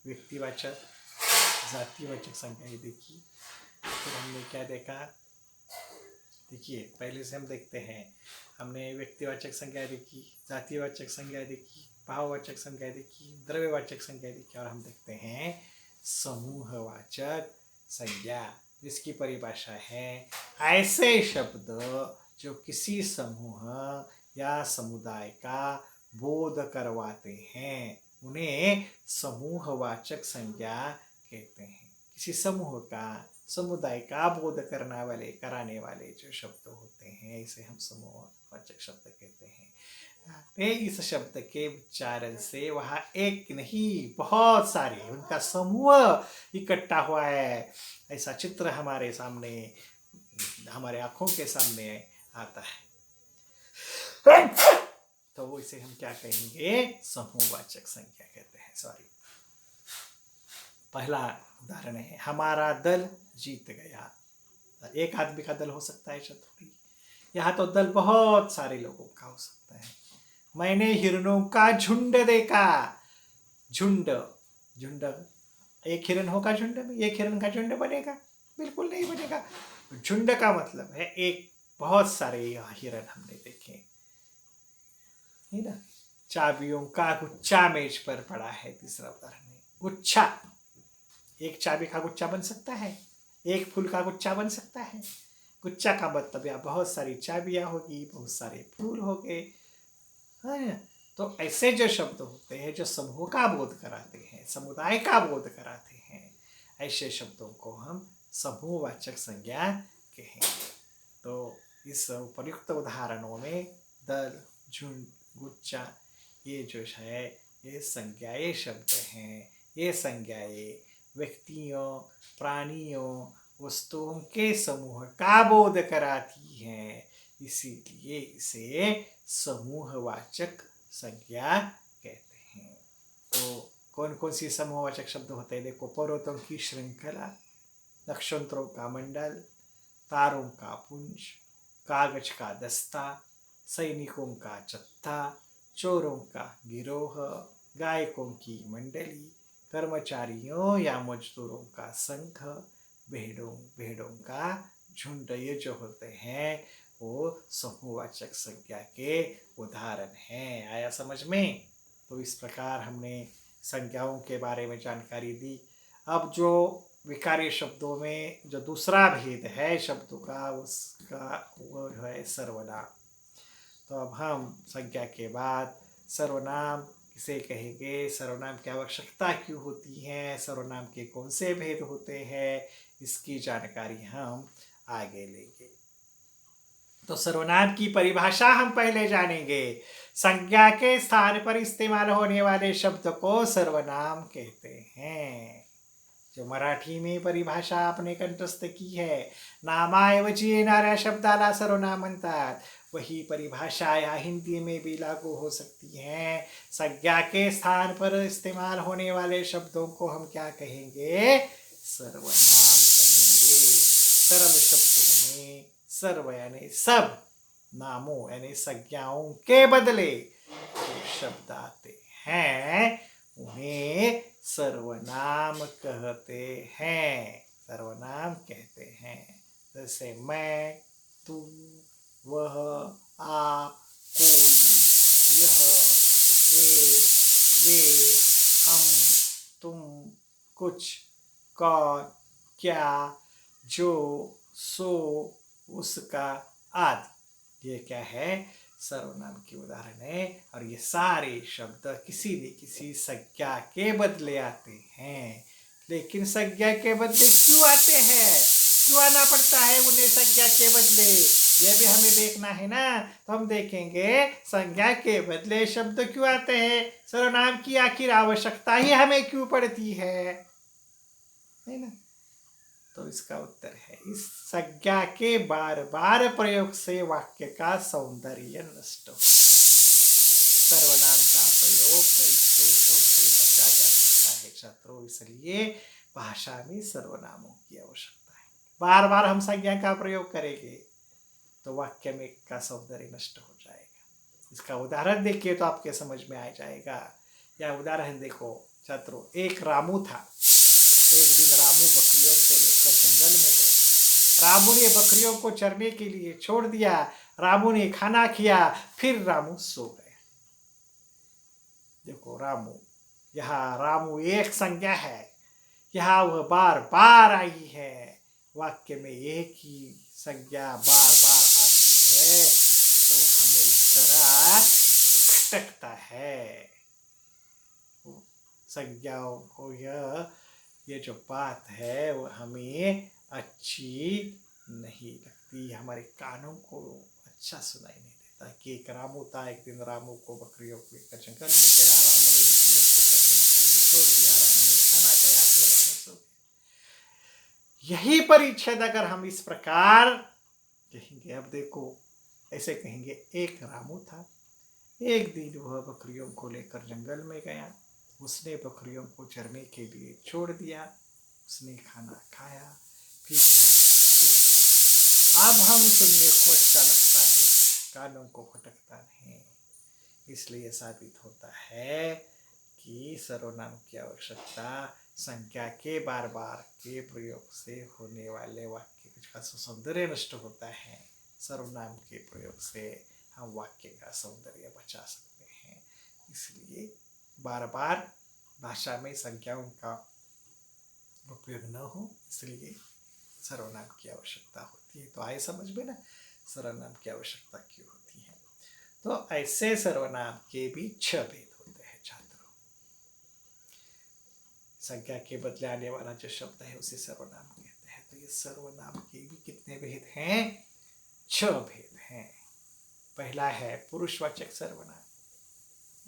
व्यक्तिवाचक, जातिवाचक संज्ञाएं देखी। फिर हमने क्या देखा? देखिए, पहले से हम देखते हैं। हमने व्यक्तिवाचक संज्ञा देखी, जातिवाचक संज्ञा देखी, भाववाचक संज्ञा देखी, द्रव्यवाचक संज्ञा देखी, और हम देखते हैं समूहवाचक संज्ञा, जिसकी परिभाषा है ऐसे शब्द जो किसी समूह या समुदाय का बोध करवाते हैं, उन्हें समूहवाचक संज्ञा कहते हैं। किसी समूह का, समुदाय का बोध कराने वाले जो शब्द होते हैं, इसे हम समूहवाचक शब्द कहते हैं। इस शब्द के उच्चारण से वहाँ एक नहीं बहुत सारे, उनका समूह इकट्ठा हुआ है, ऐसा चित्र हमारे सामने, हमारे आंखों के सामने आता है। तो वो इसे हम क्या कहेंगे? समूहवाचक संज्ञा कहते हैं। सॉरी, पहला उदाहरण है, हमारा दल जीत गया। एक आदमी का दल हो सकता है शत्रुघ्न, यहाँ तो दल बहुत सारे लोगों का हो सकता है। मैंने हिरणों का झुंड देखा। झुंड, झुंड, एक हिरण होगा झुंड में? एक हिरण का झुंड बनेगा? बिल्कुल नहीं बनेगा। झुंड का मतलब है एक, बहुत सारे हिरण हमने देखे, है ना। चाबियों का गुच्छा मेज पर पड़ा है। तीसरा उदाहरण है गुच्छा। एक चाबी का गुच्छा बन सकता है, एक फूल का गुच्छा बन सकता है। गुच्छा का मतलब या बहुत सारी चाबियां होगी, बहुत सारे फूल हो गए, है। तो ऐसे जो शब्द होते हैं जो समूह का बोध कराते हैं, समुदाय का बोध कराते हैं, ऐसे शब्दों को हम समूहवाचक संज्ञा कहेंगे। तो इस उपयुक्त उदाहरणों में दल, झुंड, गुच्छा, ये जो है ये संज्ञाएं शब्द हैं। ये संज्ञाएं व्यक्तियों, प्राणियों, वस्तुओं के समूह का बोध कराती हैं, इसीलिए इसे समूहवाचक संज्ञा कहते हैं। तो कौन कौन सी समूहवाचक शब्द होते हैं? देखो, पर्वतों की श्रृंखला, नक्षत्रों का मंडल, तारों का पुंज, कागज का दस्ता, सैनिकों का जत्था, चोरों का गिरोह, गायकों की मंडली, कर्मचारियों या मजदूरों का संघ, भेड़ों का झुंड, ये जो होते हैं वो समूहवाचक संज्ञा के उदाहरण हैं। आया समझ में? तो इस प्रकार हमने संज्ञाओं के बारे में जानकारी दी। अब जो विकार्य शब्दों में जो दूसरा भेद है शब्दों का, उसका वो है सर्वनाम। तो अब हम संज्ञा के बाद सर्वनाम किसे कहेंगे, सर्वनाम की आवश्यकता क्यों होती है, सर्वनाम के कौन से भेद होते हैं, इसकी जानकारी हम आगे लेंगे। तो सर्वनाम की परिभाषा हम पहले जानेंगे। संज्ञा के स्थान पर इस्तेमाल होने वाले शब्द को सर्वनाम कहते हैं। जो मराठी में परिभाषा आपने कंठस्थ की है, नामाऐवजी येणाऱ्या शब्दाला सर्वनाम म्हणतात, वही परिभाषा यहाँ हिंदी में भी लागू हो सकती है। संज्ञा के स्थान पर इस्तेमाल होने वाले शब्दों को हम क्या कहेंगे? सर्वनाम कहेंगे। सरल शब्दों में सर्व यानी सब, नामों यानी संज्ञाओं के बदले जो शब्द आते हैं उन्हें सर्वनाम कहते हैं। सर्वनाम कहते हैं। जैसे मैं, तू, वह, आप, कोई, यह, ये, वे, हम, तुम, कुछ, कौन, क्या, जो, सो, उसका आदि। ये क्या है? सर्वनाम की उदाहरण है। और ये सारे शब्द किसी न किसी संज्ञा के बदले आते हैं। लेकिन संज्ञा के बदले क्यों आते हैं? क्यों आना पड़ता है उन्हें संज्ञा के बदले? ये भी हमें देखना है ना। तो हम देखेंगे संज्ञा के बदले शब्द क्यों आते हैं, सर्वनाम की आखिर आवश्यकता ही हमें क्यों पड़ती है ना। तो इसका उत्तर है, इस संज्ञा के बार बार प्रयोग से वाक्य का सौंदर्य नष्ट हो। सर्वनाम का प्रयोग कई दोषों से बचा जा सकता है छात्रों। इसलिए भाषा में सर्वनामों की आवश्यकता है। बार बार हम संज्ञा का प्रयोग करेंगे तो वाक्य में का सौंदर्य नष्ट हो जाएगा। इसका उदाहरण देखिए तो आपके समझ में आ जाएगा। या उदाहरण देखो छात्रों, एक रामू था। एक दिन रामू बकरियों को लेकर जंगल में गया। रामू ने बकरियों को चरने के लिए छोड़ दिया। रामू ने खाना किया, फिर रामू सो गया। देखो रामू, यहाँ रामू एक संज्ञा है, यहाँ वह बार बार आई है। वाक्य में एक ही संज्ञा बार बार आती है तो हमें जरा खटकता है। संज्ञाओं को ये जो बात है वो हमें अच्छी नहीं लगती, हमारे कानों को अच्छा सुनाई नहीं देता। कि एक रामू था, एक दिन रामू को बकरियों को लेकर जंगल में गया। रामू ने बकरियों को चरने के लिए छोड़ दिया। रामू ने खाना खाया, फिर रामू सो गया। यही परिच्छेद अगर हम इस प्रकार कहेंगे, अब देखो ऐसे कहेंगे, एक रामू था, एक दिन वह बकरियों को लेकर जंगल में गया। उसने बकरियों को चरने के लिए छोड़ दिया। उसने खाना खाया, फिर सो गया। अब हम सुनने को अच्छा लगता है, कानों को खटकता नहीं। इसलिए साबित होता है कि सर्वनाम की आवश्यकता संज्ञा के बार बार के प्रयोग से होने वाले वाक्य का सौंदर्य नष्ट होता है। सर्वनाम के प्रयोग से हम वाक्य का सौंदर्य बचा सकते हैं। इसलिए बार बार भाषा में संज्ञाओं का उपयोग न हो, इसलिए सर्वनाम की आवश्यकता होती है। तो आए समझ में ना, सर्वनाम की आवश्यकता क्यों होती है। तो ऐसे सर्वनाम के भी 6 भेद होते हैं छात्रों। संज्ञा के बदले आने वाला जो शब्द है उसे सर्वनाम कहते हैं। तो ये सर्वनाम के भी कितने भेद हैं? 6 भेद हैं। पहला है पुरुषवाचक सर्वनाम,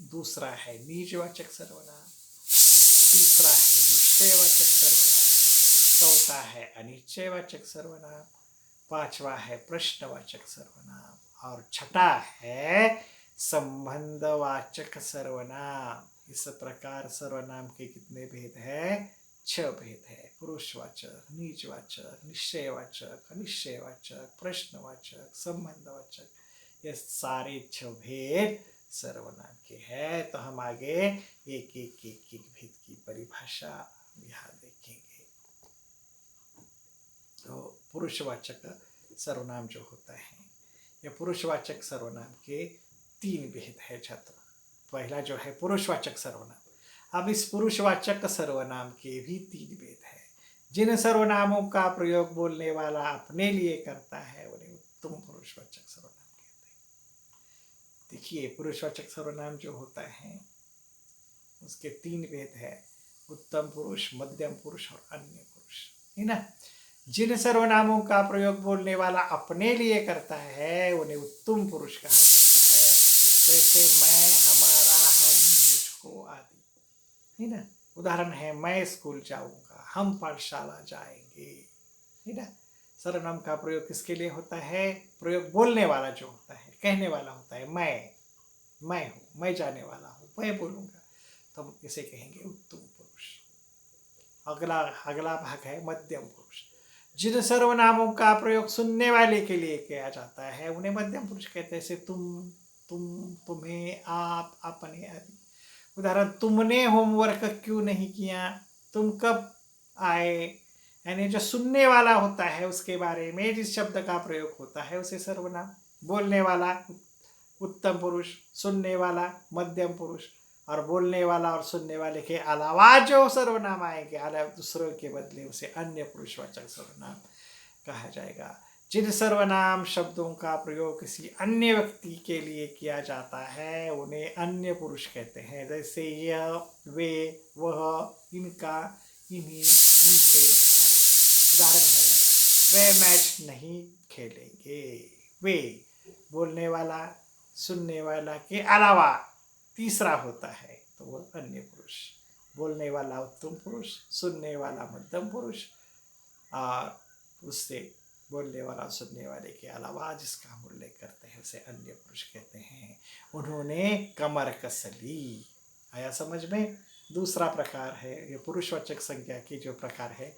दूसरा है निजवाचक सर्वनाम, तीसरा है निश्चयवाचक सर्वनाम, चौथा है अनिश्चयवाचक सर्वनाम, पांचवा है प्रश्नवाचक सर्वनाम और छठा है संबंधवाचक सर्वनाम। इस प्रकार सर्वनाम के कितने भेद हैं? 6 भेद है। पुरुषवाचक, निजवाचक, निश्चयवाचक, अनिश्चयवाचक, प्रश्नवाचक, संबंधवाचक, ये सारे 6 भेद सर्वनाम के हैं। तो हम आगे एक एक भेद की परिभाषा यहाँ देखेंगे। तो पुरुषवाचक सर्वनाम जो होता है, यह पुरुषवाचक सर्वनाम के 3 भेद है छात्र। पहला जो है पुरुषवाचक सर्वनाम। अब इस पुरुषवाचक सर्वनाम के भी 3 भेद है। जिन सर्वनामों का प्रयोग बोलने वाला अपने लिए करता है उन्हें उत्तम पुरुषवाचक सर्वनाम। देखिए पुरुषवाचक सर्वनाम जो होता है उसके 3 भेद है, उत्तम पुरुष, मध्यम पुरुष और अन्य पुरुष, है ना। जिन सर्वनामों का प्रयोग बोलने वाला अपने लिए करता है उन्हें उत्तम पुरुष कहा जाता है। जैसे मैं, हमारा, हम, मुझको आदि, है ना। उदाहरण है, मैं स्कूल जाऊंगा, हम पाठशाला जाएंगे, है ना। सर्वनाम का प्रयोग किसके लिए होता है? प्रयोग बोलने वाला जो होता है, कहने वाला होता है, मैं हूँ, मैं जाने वाला हूँ, मैं बोलूँगा, तो हम इसे कहेंगे उत्तम पुरुष। अगला अगला भाग है मध्यम पुरुष। जिन सर्वनामों का प्रयोग सुनने वाले के लिए किया जाता है उन्हें मध्यम पुरुष कहते हैं। जैसे तुम, तुम्हें, आप, अपने आदि। उदाहरण, तुमने होमवर्क क्यों नहीं किया, तुम कब आए, यानी जो सुनने वाला होता है उसके बारे में जिस शब्द का प्रयोग होता है उसे सर्वनाम। बोलने वाला उत्तम पुरुष, सुनने वाला मध्यम पुरुष, और बोलने वाला और सुनने वाले के अलावा जो सर्वनाम आएंगे दूसरों के बदले उसे अन्य पुरुषवाचक सर्वनाम कहा जाएगा। जिन सर्वनाम शब्दों का प्रयोग किसी अन्य व्यक्ति के लिए किया जाता है उन्हें अन्य पुरुष कहते हैं। जैसे यह, वे, वह, इनका, इन्हीं, उनसे आदि। उदाहरण है, वे मैच नहीं खेलेंगे। वे बोलने वाला सुनने वाला के अलावा तीसरा होता है तो वह अन्य पुरुष। बोलने वाला उत्तम पुरुष, सुनने वाला मध्यम पुरुष, और उससे बोलने वाला सुनने वाले के अलावा जिसका हम उल्लेख करते हैं उसे अन्य पुरुष कहते हैं। उन्होंने कमर कस ली। आया समझ में? दूसरा प्रकार है ये पुरुषवाचक संज्ञा की जो प्रकार है,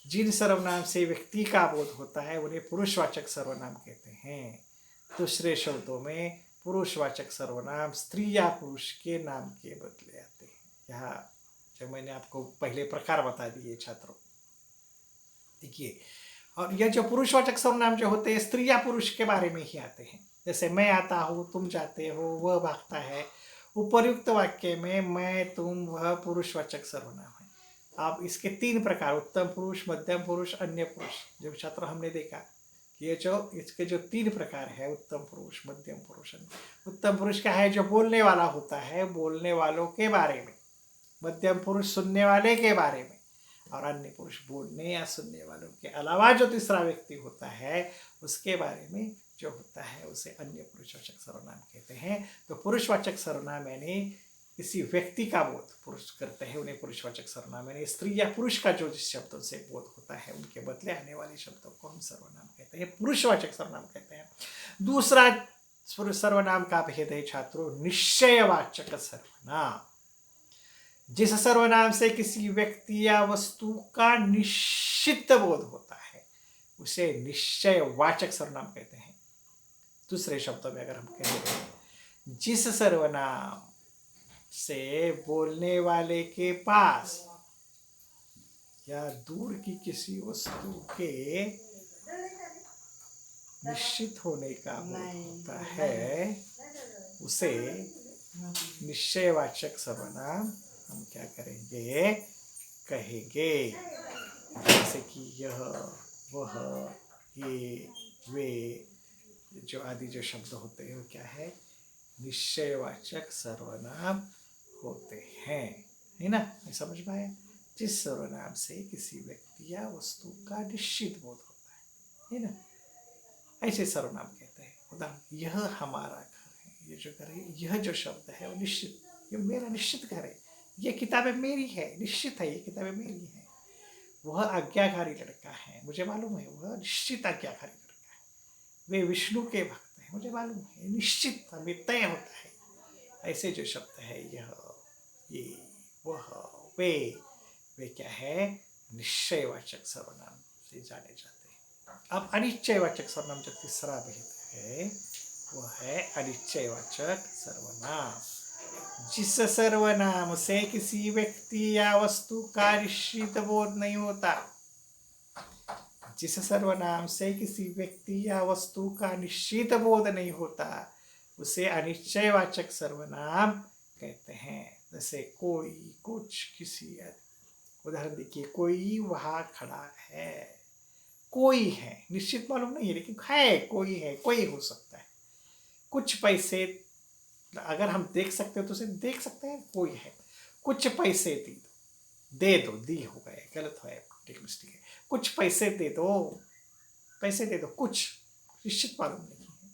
जिन सर्वनाम से व्यक्ति का बोध होता है उन्हें पुरुषवाचक सर्वनाम कहते हैं। दूसरे शब्दों में पुरुषवाचक सर्वनाम स्त्री या पुरुष के नाम के बदले आते हैं। यहाँ जो मैंने आपको पहले प्रकार बता दिए छात्रों, देखिए, और यह जो पुरुषवाचक सर्वनाम जो होते हैं स्त्री या पुरुष के बारे में ही आते हैं। जैसे मैं आता हूँ, तुम जाते हो, वह भागता है। उपर्युक्त वाक्य में मैं, तुम, वह पुरुषवाचक सर्वनाम है। अब इसके तीन प्रकार, उत्तम पुरुष, मध्यम पुरुष, अन्य पुरुष, जो छात्र हमने देखा कि ये जो इसके जो तीन प्रकार है, उत्तम पुरुष, मध्यम पुरुष, उत्तम पुरुष का है जो बोलने वाला होता है, बोलने वालों के बारे में। मध्यम पुरुष सुनने वाले के बारे में, और अन्य पुरुष बोलने या सुनने वालों के अलावा जो तीसरा व्यक्ति होता है उसके बारे में जो होता है उसे अन्य पुरुषवाचक सर्वनाम कहते हैं। तो पुरुषवाचक सर्वनाम यानी किसी व्यक्ति का बोध पुरुष करते हैं उन्हें पुरुषवाचक सर्वनाम, यानी स्त्री या पुरुष का जो जिस शब्दों से बोध होता है उनके बदले आने वाले शब्दों को हम सर्वनाम कहते हैं, पुरुषवाचक सर्वनाम कहते हैं। दूसरा सर्वनाम का भेद है छात्रों निश्चयवाचक सर्वनाम। जिस सर्वनाम से किसी व्यक्ति या वस्तु का निश्चित बोध होता है उसे निश्चयवाचक सर्वनाम कहते हैं। दूसरे शब्दों में अगर हम कहें, जिस सर्वनाम से बोलने वाले के पास या दूर की किसी वस्तु के निश्चित होने का बोध होता है उसे निश्चयवाचक सर्वनाम हम क्या करेंगे, कहेंगे। जैसे कि यह, वह, ये, वे, जो आदि जो शब्द होते हैं वो क्या है, निश्चयवाचक सर्वनाम होते हैं, है ना? समझ में आया? जिस सर्वनाम से किसी व्यक्ति या वस्तु का निश्चित बोध होता है ना, ऐसे सर्वनाम कहते हैं। उदाहरण, यह हमारा घर है। ये जो घर है, यह जो शब्द है वो निश्चित, ये मेरा निश्चित घर है। ये किताबें मेरी है, निश्चित है ये किताबें मेरी है। वह आज्ञाकारी लड़का है, मुझे मालूम है वह निश्चित आज्ञाकारी लड़का है। वे विष्णु के भक्त हैं, मुझे मालूम है, निश्चित हमें तय होता है। ऐसे जो शब्द है यह, ये, वह, वे क्या है, निश्चयवाचक सर्वनाम से जाने जाते हैं। अब अनिश्चयवाचक सर्वनाम जो तीसरा भेद है वह है अनिश्चयवाचक सर्वनाम। जिस सर्वनाम से किसी व्यक्ति या वस्तु का निश्चित बोध नहीं होता, जिस सर्वनाम से किसी व्यक्ति या वस्तु का निश्चित बोध नहीं होता उसे अनिश्चयवाचक सर्वनाम कहते हैं। जैसे कोई, कुछ, किसी आदि। उदाहरण देखिए, कोई वहाँ खड़ा है। कोई है, निश्चित मालूम नहीं है लेकिन है, कोई है, कोई हो सकता है। कुछ पैसे, अगर हम देख सकते हो तो उसे देख सकते हैं, कोई है। कुछ पैसे दे दो, दी हो गए, गलत है, मिस्टेक है। कुछ पैसे दे दो, कुछ निश्चित मालूम नहीं है।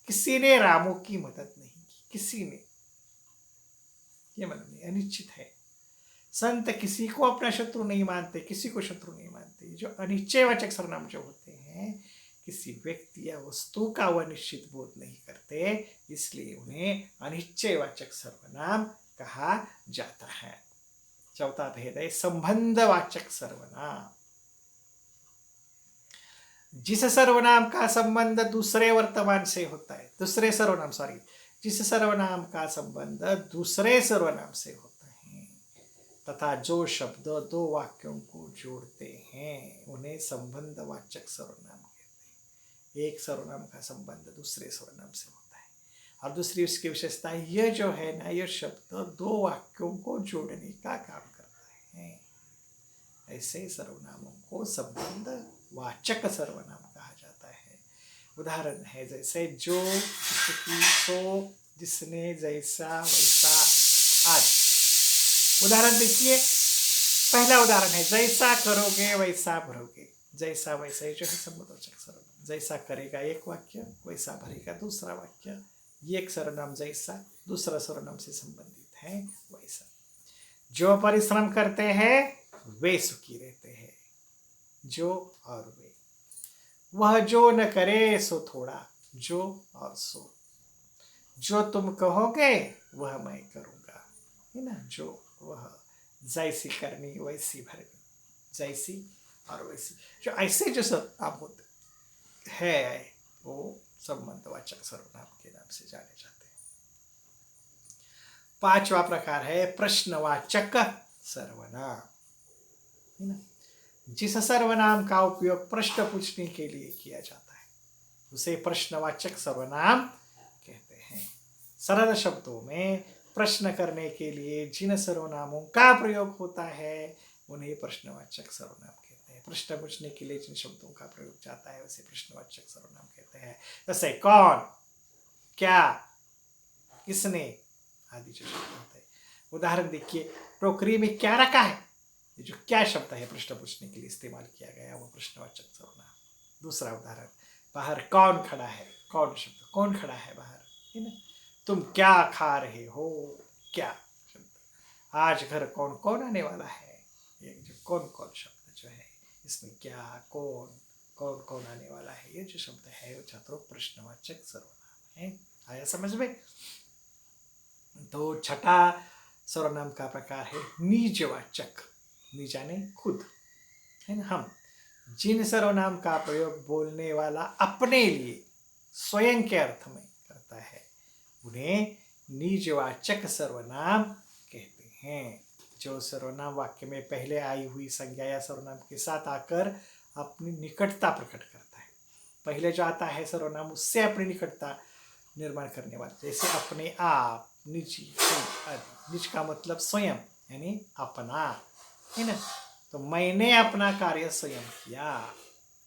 किसी ने रामू की मदद नहीं की, किसी ने, ये मालूम नहीं, अनिश्चित है। संत किसी को अपना शत्रु नहीं मानते, किसी को शत्रु नहीं मानते। जो अनिश्चयवाचक सर्वनाम जो होते हैं, किसी व्यक्ति या वस्तु का वह निश्चित बोध नहीं करते, इसलिए उन्हें अनिश्चयवाचक सर्वनाम कहा जाता है। चौथा भेद है संबंधवाचक सर्वनाम। जिस सर्वनाम का संबंध दूसरे वर्तमान से होता है, जिस सर्वनाम का संबंध दूसरे सर्वनाम से होता है तथा जो शब्द दो वाक्यों को जोड़ते हैं उन्हें संबंधवाचक सर्वनाम कहते हैं। एक सर्वनाम का संबंध दूसरे सर्वनाम से होता है और दूसरी उसकी विशेषता यह जो है ना, यह शब्द दो वाक्यों को जोड़ने का काम करता है। ऐसे सर्वनामों को संबंधवाचक सर्वनाम कहा जाता है। उदाहरण है जैसे जो, जिसकी, सो, जिसने, जैसा, वैसा आदि। उदाहरण देखिए, पहला उदाहरण है जैसा करोगे वैसा भरोगे। जैसा वैसा जो है संबंधवाचक सर्वनाम। जैसा करेगा एक वाक्य, वैसा भरेगा दूसरा वाक्य। ये एक सर्वनाम जैसा, दूसरा सर्वनाम से संबंधित है वैसा। जो परिश्रम करते हैं वे सुखी रहते हैं। जो और वे। वह जो न करे सो थोड़ा, जो और सो। जो तुम कहोगे वह मैं करूँगा, है ना। जो वह, जैसी करनी वैसी भरनी, जैसी और वैसी। जो ऐसे जो सर्वनाम होते हैं वो संबंधवाचक सर्वनाम के नाम से जाने जाते हैं। पांचवा प्रकार है प्रश्नवाचक सर्वनाम, है ना। जिस सर्वनाम का उपयोग प्रश्न पूछने के लिए किया जाता है उसे प्रश्नवाचक सर्वनाम कहते हैं। सरल शब्दों में प्रश्न करने के लिए जिन सर्वनामों का प्रयोग होता है उन्हें प्रश्नवाचक सर्वनाम कहते हैं। प्रश्न पूछने के लिए जिन शब्दों का प्रयोग जाता है उसे प्रश्नवाचक सर्वनाम कहते हैं। जैसे कौन, क्या, किसने आदि जो शब्द होते हैं। उदाहरण देखिए, टोकरी में क्या रखा है। ये जो क्या शब्द है प्रश्न पूछने के लिए इस्तेमाल किया गया वो प्रश्नवाचक सर्वनाम। दूसरा उदाहरण, बाहर कौन खड़ा है। कौन शब्द, कौन खड़ा है बाहर, है ना। तुम क्या खा रहे हो, क्या शब्द। आज घर कौन कौन आने वाला है। ये जो कौन कौन शब्द जो है इसमें क्या, कौन, कौन कौन आने वाला है, ये जो शब्द है वो छात्रों प्रश्नवाचक सर्वनाम है। आया समझ में। तो छठा सर्वनाम का प्रकार है निजवाचक। निज यानी खुद, है ना। हम जिन सर्वनाम का प्रयोग बोलने वाला अपने लिए स्वयं के अर्थ में करता है उन्हें निजवाचक सर्वनाम कहते हैं। जो सर्वनाम वाक्य में पहले आई हुई संज्ञा या सर्वनाम के साथ आकर अपनी निकटता प्रकट करता है। पहले जो आता है सर्वनाम उससे अपनी निकटता निर्माण करने वाला, जैसे अपने आप, निजी आदि। निज का मतलब स्वयं यानी अपना, है ना। तो मैंने अपना कार्य स्वयं किया,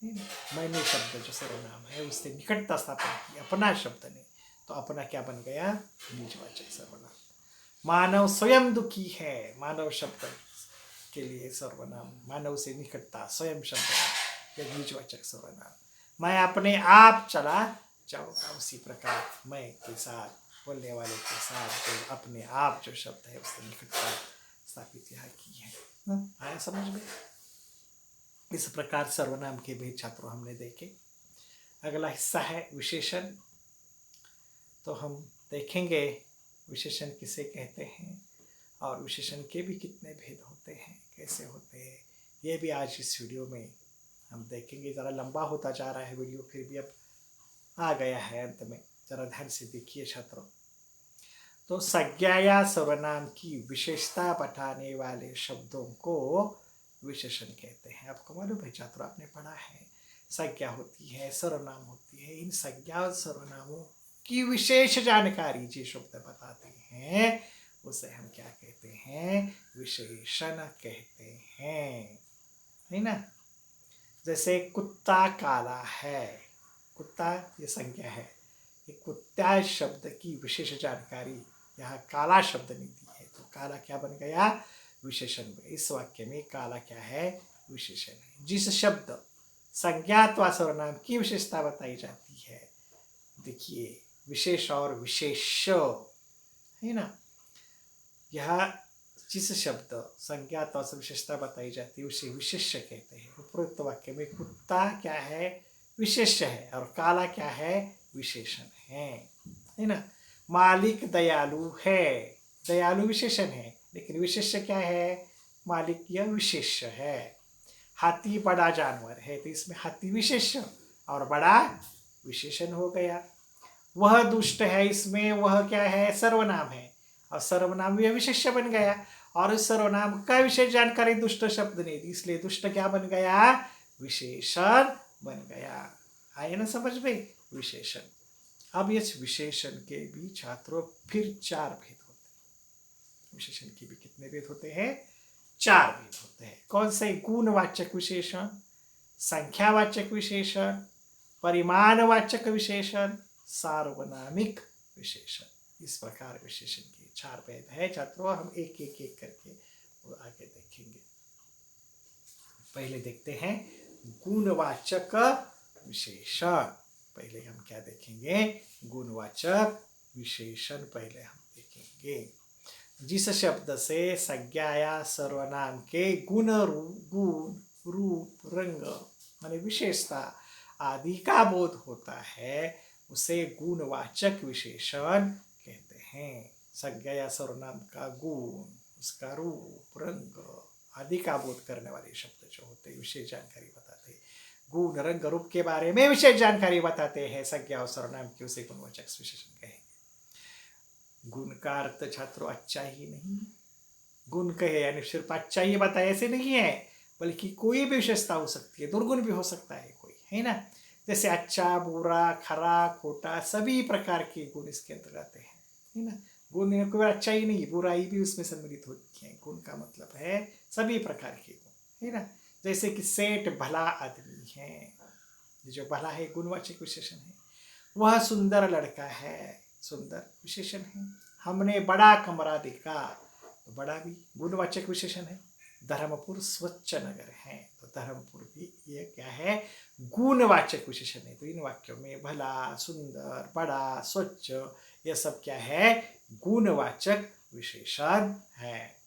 मैंने शब्द जो सर्वनाम है उससे निकटता स्थापन की अपना शब्द ने, तो अपना क्या बन गया, निजवाचक सर्वनाम। मानव स्वयं दुखी है, मानव शब्द के लिए सर्वनाम, मानव से निकटता स्वयं शब्द या निजवाचक सर्वनाम। मैं अपने आप चला जाऊंगा, उसी प्रकार मैं के साथ, बोलने वाले के साथ जो अपने आप जो शब्द है उससे निकटता स्थापित यहाँ की है। आया समझ में। इस प्रकार सर्वनाम के भेद छात्रों हमने देखे। अगला हिस्सा है विशेषण। तो हम देखेंगे विशेषण किसे कहते हैं और विशेषण के भी कितने भेद होते हैं, कैसे होते हैं, ये भी आज इस वीडियो में हम देखेंगे। ज़रा लंबा होता जा रहा है वीडियो, फिर भी अब आ गया है अंत में, ज़रा ध्यान से देखिए छात्रों। तो संज्ञा या सर्वनाम की विशेषता बताने वाले शब्दों को विशेषण कहते हैं। आपको मालूम है छात्रों, आपने पढ़ा है संज्ञा होती है, सर्वनाम होती है। इन संज्ञा और सर्वनामों की विशेष जानकारी जो शब्द बताते हैं उसे हम क्या कहते हैं, विशेषण कहते हैं, है ना। जैसे कुत्ता काला है, कुत्ता ये संज्ञा है, ये कुत्ता शब्द की विशेष जानकारी यहाँ काला शब्द ने दी है, तो काला क्या बन गया, विशेषण। इस वाक्य में काला क्या है, विशेषण है। जिस शब्द संज्ञा अथवा सर्वनाम की विशेषता बताई जाती है, देखिए विशेष और विशेष, है ना। यह जिस शब्द संज्ञा अथवा विशेषता बताई जाती है उसे विशेष्य कहते हैं। उपरोक्त वाक्य में कुत्ता क्या है, विशेष्य है और काला क्या है, विशेषण है ना। मालिक दयालु है, दयालु विशेषण है, लेकिन विशेष्य क्या है, मालिक यह विशेष्य है। हाथी बड़ा जानवर है, तो इसमें हाथी विशेष्य और बड़ा विशेषण हो गया। वह दुष्ट है, इसमें वह क्या है, सर्वनाम है और सर्वनाम यह विशेष्य बन गया और इस सर्वनाम का विशेष जानकारी दुष्ट शब्द ने दी, इसलिए दुष्ट क्या बन गया, विशेषण बन गया। आए ना समझ में, विशेषण। अब इस विशेषण के भी छात्रों फिर 4 भेद होते हैं। विशेषण के भी कितने भेद होते हैं, 4 भेद होते हैं। कौन से, गुणवाचक विशेषण, संख्यावाचक विशेषण, परिमाणवाचक विशेषण, सार्वनामिक विशेषण। इस प्रकार विशेषण के 4 भेद है छात्रों। हम एक एक एक करके वो आगे देखेंगे। पहले देखते हैं गुणवाचक विशेषण। पहले हम क्या देखेंगे, गुणवाचक विशेषण पहले हम देखेंगे। जिस शब्द से संज्ञा या सर्वनाम के गुण रूप रंग माने विशेषता आदि का बोध होता है, उसे गुणवाचक विशेषण कहते हैं। संज्ञा या सर्वनाम का गुण, उसका रूप रंग आदि का बोध करने वाले शब्द जो होते हैं, विशेष जानकारी बताते हैं। गुण रंग रूप के बारे में विशेष जानकारी बताते हैं संज्ञा और सर्वनाम की, उसे गुणवाचक विशेषण कहेंगे। गुण का अर्थ छात्रों अच्छा ही नहीं, गुण कहे यानी सिर्फ अच्छा ही बताए ऐसे नहीं है, बल्कि कोई भी विशेषता हो सकती है, दुर्गुण भी हो सकता है कोई, है ना। जैसे अच्छा, बुरा, खरा, खोटा, सभी प्रकार के गुण इसके अंतर्गत है ना। गुण कोई अच्छा ही नहीं, बुराई भी उसमें सम्मिलित होती है। गुण का मतलब है सभी प्रकार के गुण, है ना। जैसे कि सेठ भला आदमी है, जो भला है गुणवाचक विशेषण है। वह सुंदर लड़का है, सुंदर विशेषण है। हमने बड़ा कमरा देखा, तो बड़ा भी गुणवाचक विशेषण है। धर्मपुर स्वच्छ नगर है, तो धर्मपुर भी ये क्या है, गुणवाचक विशेषण है। तो इन वाक्यों में भला, सुंदर, बड़ा, स्वच्छ, यह सब क्या है, गुणवाचक विशेषण है।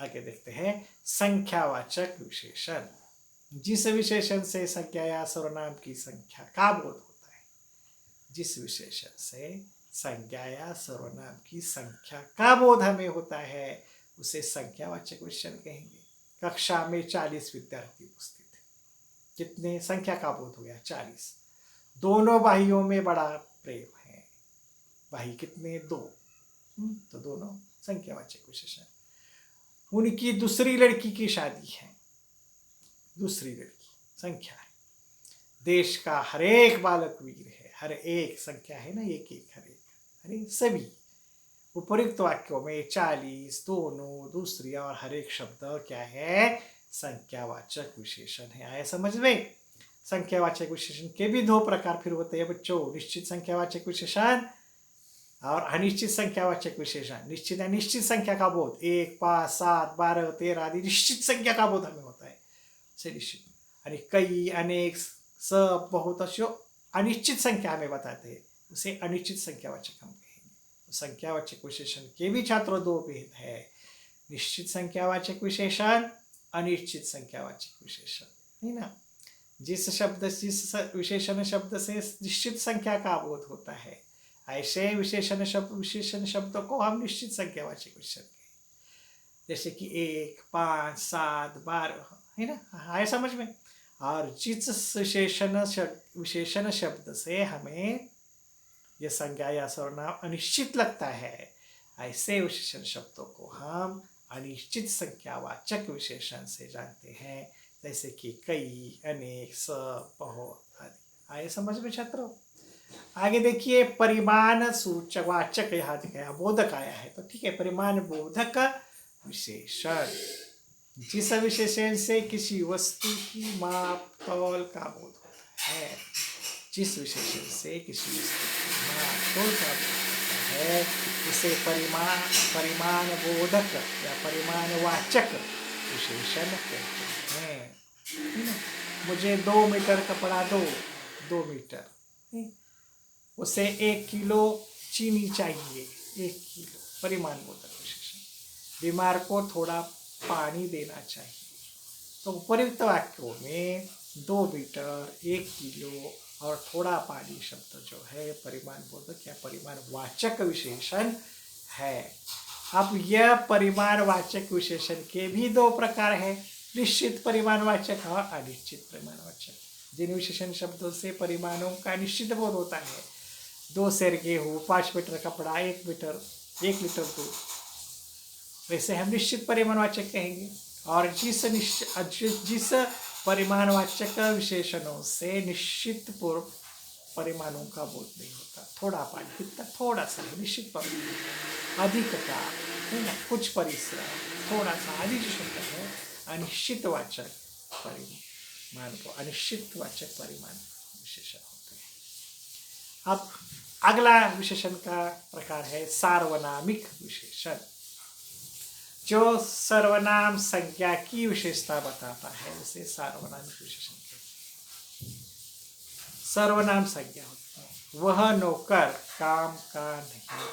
आगे देखते हैं संख्यावाचक विशेषण। जिस विशेषण से संख्या या सर्वनाम की संख्या का बोध होता है, जिस विशेषण से संज्ञा या सर्वनाम की संख्या का बोध हमें होता है, उसे संख्यावाचक विशेषण कहेंगे। कक्षा में 40 विद्यार्थी उपस्थित है, कितने, संख्या का बोध हो गया 40। दोनों भाइयों में बड़ा प्रेम है, भाई कितने, 2, तो दोनों संख्यावाचक विशेषण। उनकी दूसरी लड़की की शादी है, दूसरी लड़की संख्या है। देश का हर एक बालक वीर है, हर एक संख्या है ना, एक एक हर एक, अरे सभी। उपयुक्त वाक्यों में 40, दोनों, दूसरी और हर एक शब्द क्या है, संख्यावाचक विशेषण है। आया समझ में। संख्यावाचक विशेषण के भी 2 प्रकार फिर होते हैं बच्चों, निश्चित संख्यावाचक विशेषण और अनिश्चित संख्यावाचक विशेषण। निश्चित अनिश्चित संख्या का बोध 1, 5, 7, 12, 13 आदि निश्चित संख्या का बोध हमें होता है, से निश्चित। आणि कई, अनेक, सब, बहुत अशो अनिश्चित संख्या हमें बताते हैं, उसे अनिश्चित संख्यावाचक हम कहेंगे। तो संख्यावाचक विशेषण के भी छात्रों 2 भेद है, निश्चित संख्यावाचक विशेषण, अनिश्चित संख्यावाचक विशेषण, है ना। जिस विशेषण शब्द से निश्चित संख्या का बोध होता है, ऐसे विशेषण शब्द को हम निश्चित संख्यावाचक विशेषण कहेंगे। जैसे कि 1, 5, 7, 12, है ना, आए समझ में। और जिस विशेषण शब्द से हमें यह संज्ञा या सर्वनाम अनिश्चित लगता है, ऐसे विशेषण शब्दों को हम अनिश्चित संख्यावाचक विशेषण से जानते हैं, जैसे कि कई, अनेक, सब, बहुत आदि। आए समझ में छात्रों। आगे देखिए परिमाण सूचकवाचक, यहाँ दिखाया बोधक आया है, तो ठीक है, परिमाण बोधक विशेषण। जिस विशेषण से किसी वस्तु की माप तौल का बोध होता है, जिस विशेषण से किसी वस्तु की माप तौल का बोध होता है, उसे परिमाण बोधक या परिमाणवाचक विशेषण कहते हैं। मुझे 2 मीटर कपड़ा दो, 2 मीटर। उसे 1 किलो चीनी चाहिए, 1 किलो, परिमाण बोधक विशेषण। बीमार को थोड़ा पानी देना चाहिए। तो उपयुक्त वाक्यों में 2 मीटर, 1 किलो और थोड़ा पानी शब्द जो है परिमाण बोधक या परिमाण वाचक विशेषण है। अब यह परिमाण वाचक विशेषण के भी दो प्रकार है, निश्चित परिमाणवाचक और अनिश्चित परिमाणवाचक। जिन विशेषण शब्दों से परिमाणों का निश्चित बोध होता है, 2 सेर गेहूँ, 5 मीटर कपड़ा, 1 लीटर दूध, वैसे हम निश्चित परिमाणवाचक कहेंगे। और जिस परिमाणवाचक विशेषणों से निश्चित पूर्व परिमाणों का बोध नहीं होता, थोड़ा पानी, कितना थोड़ा सा है, निश्चित परिमाण, अधिकता है ना, कुछ परिश्रम, थोड़ा सा आदि जो शब्द है अनिश्चित वाचक परिमाण को अनिश्चित वाचक परिमाण विशेषण होते हैं। अब अगला विशेषण का प्रकार है सार्वनामिक विशेषण, जो सर्वनाम संज्ञा की विशेषता बताता है, उसे सार्वनामिक विशेषण कहते हैं। सर्वनाम संज्ञा होती है, वह नौकर काम का नहीं,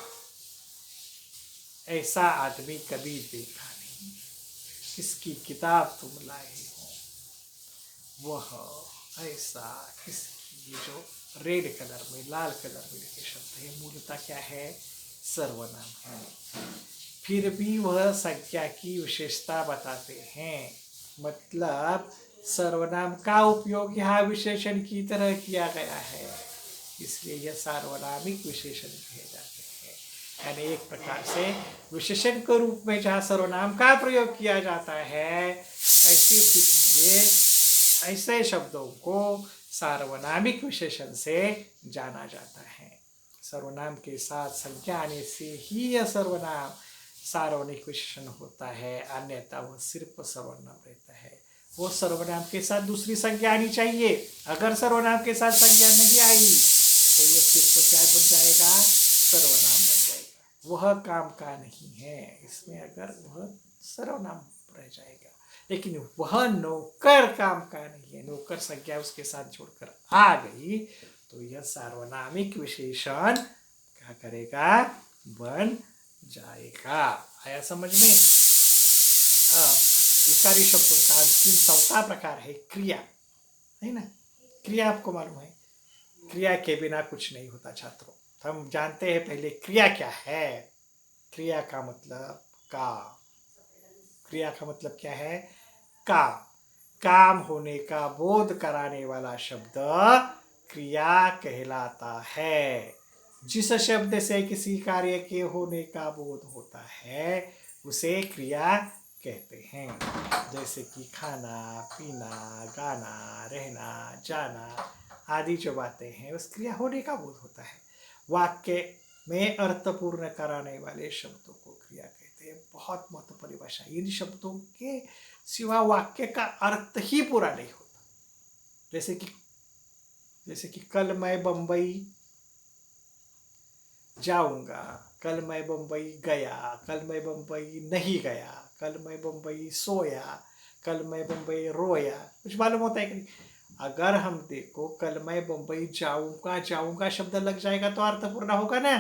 ऐसा आदमी कभी देखा नहीं, किसकी किताब तुम लाए हो, वह ऐसा, किसकी, जो रेड कलर में, लाल कलर में लिखे शब्द है, मूलतः क्या है, सर्वनाम है। फिर भी वह संज्ञा की विशेषता बताते हैं, मतलब सर्वनाम का उपयोग यहाँ विशेषण की तरह किया गया है, इसलिए यह सार्वनामिक विशेषण कहे जाते हैं। यानी एक प्रकार से विशेषण के रूप में जहाँ सर्वनाम का प्रयोग किया जाता है, ऐसी स्थिति में ऐसे शब्दों को सार्वनामिक विशेषण से जाना जाता है। सर्वनाम के साथ संज्ञा आने से ही यह सर्वनाम सार्वनामिक विशेषण होता है, अन्यथा वह सिर्फ सर्वनाम रहता है। वो सर्वनाम के साथ दूसरी संज्ञा आनी चाहिए, अगर सर्वनाम के साथ संज्ञा नहीं आई तो यह सिर्फ क्या बन जाएगा, सर्वनाम बन जाएगा। वह काम का नहीं है, इसमें अगर वह सर्वनाम रह जाएगा। लेकिन वह नौकर काम का नहीं है, नौकर संज्ञा उसके साथ जोड़कर आ गई तो यह सार्वनामिक विशेषण क्या करेगा, बन जाएगा। आया समझ में? विकारी शब्दों का अंतिम चौथा प्रकार है क्रिया, है ना। क्रिया आपको मालूम है, क्रिया के बिना कुछ नहीं होता छात्रों। हम जानते हैं पहले क्रिया क्या है। क्रिया का मतलब का, क्रिया का मतलब क्या है, काम होने का बोध कराने वाला शब्द क्रिया कहलाता है। जिस शब्द से किसी कार्य के होने का बोध होता है उसे क्रिया कहते हैं। जैसे कि खाना, पीना, गाना, रहना, जाना आदि जो बातें हैं उस क्रिया होने का बोध होता है। वाक्य में अर्थपूर्ण कराने वाले शब्दों को क्रिया कहते हैं। बहुत महत्वपूर्ण परिभाषा, इन शब्दों के सिवा वाक्य का अर्थ ही पूरा नहीं होता। जैसे कि कल मैं बंबई जाऊंगा, कल मैं बंबई गया, कल मैं बंबई नहीं गया, कल मैं बंबई सोया, कल मैं बंबई रोया। कुछ मालूम होता है कि नहीं? अगर हम देखो कल मैं बंबई जाऊंगा, जाऊंगा शब्द लग जाएगा तो अर्थ पूर्ण होगा ना।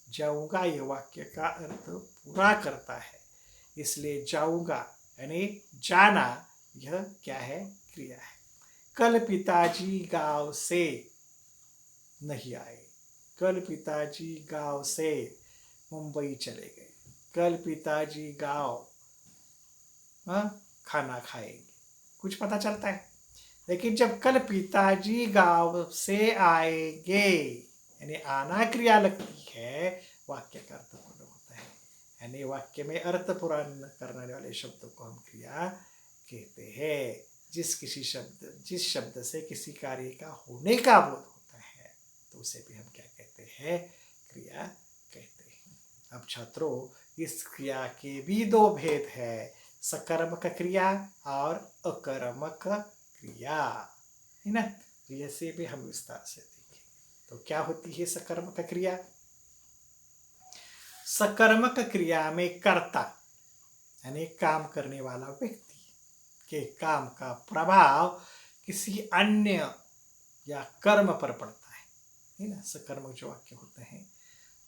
जाऊंगा यह वाक्य का अर्थ पूरा करता है, इसलिए जाऊंगा यानी जाना यह क्या है, क्रिया है। कल पिताजी गांव से नहीं आए, कल पिताजी गांव से मुंबई चले गए, कल पिताजी गांव खाना खाएंगे, कुछ पता चलता है। लेकिन जब कल पिताजी गांव से आएंगे यानी आना क्रिया लगती है, वाक्य का अर्थ पूर्ण होता है। यानी वाक्य में अर्थ पूर्ण करने वाले शब्दों को हम क्रिया कहते हैं। जिस शब्द से किसी कार्य का होने का बोध होता है तो उसे भी हम क्या कहते हैं, क्रिया कहते हैं। अब छात्रों, इस क्रिया के भी दो भेद है, सकर्मक क्रिया और अकर्मक क्रिया, है ना। ऐसे भी हम विस्तार से देखेंगे। तो क्या होती है सकर्मक क्रिया? सकर्मक क्रिया में कर्ता यानी काम करने वाला व्यक्ति के काम का प्रभाव किसी अन्य या कर्म पर पड़ता है ना। सकर्मक जो वाक्य होते हैं,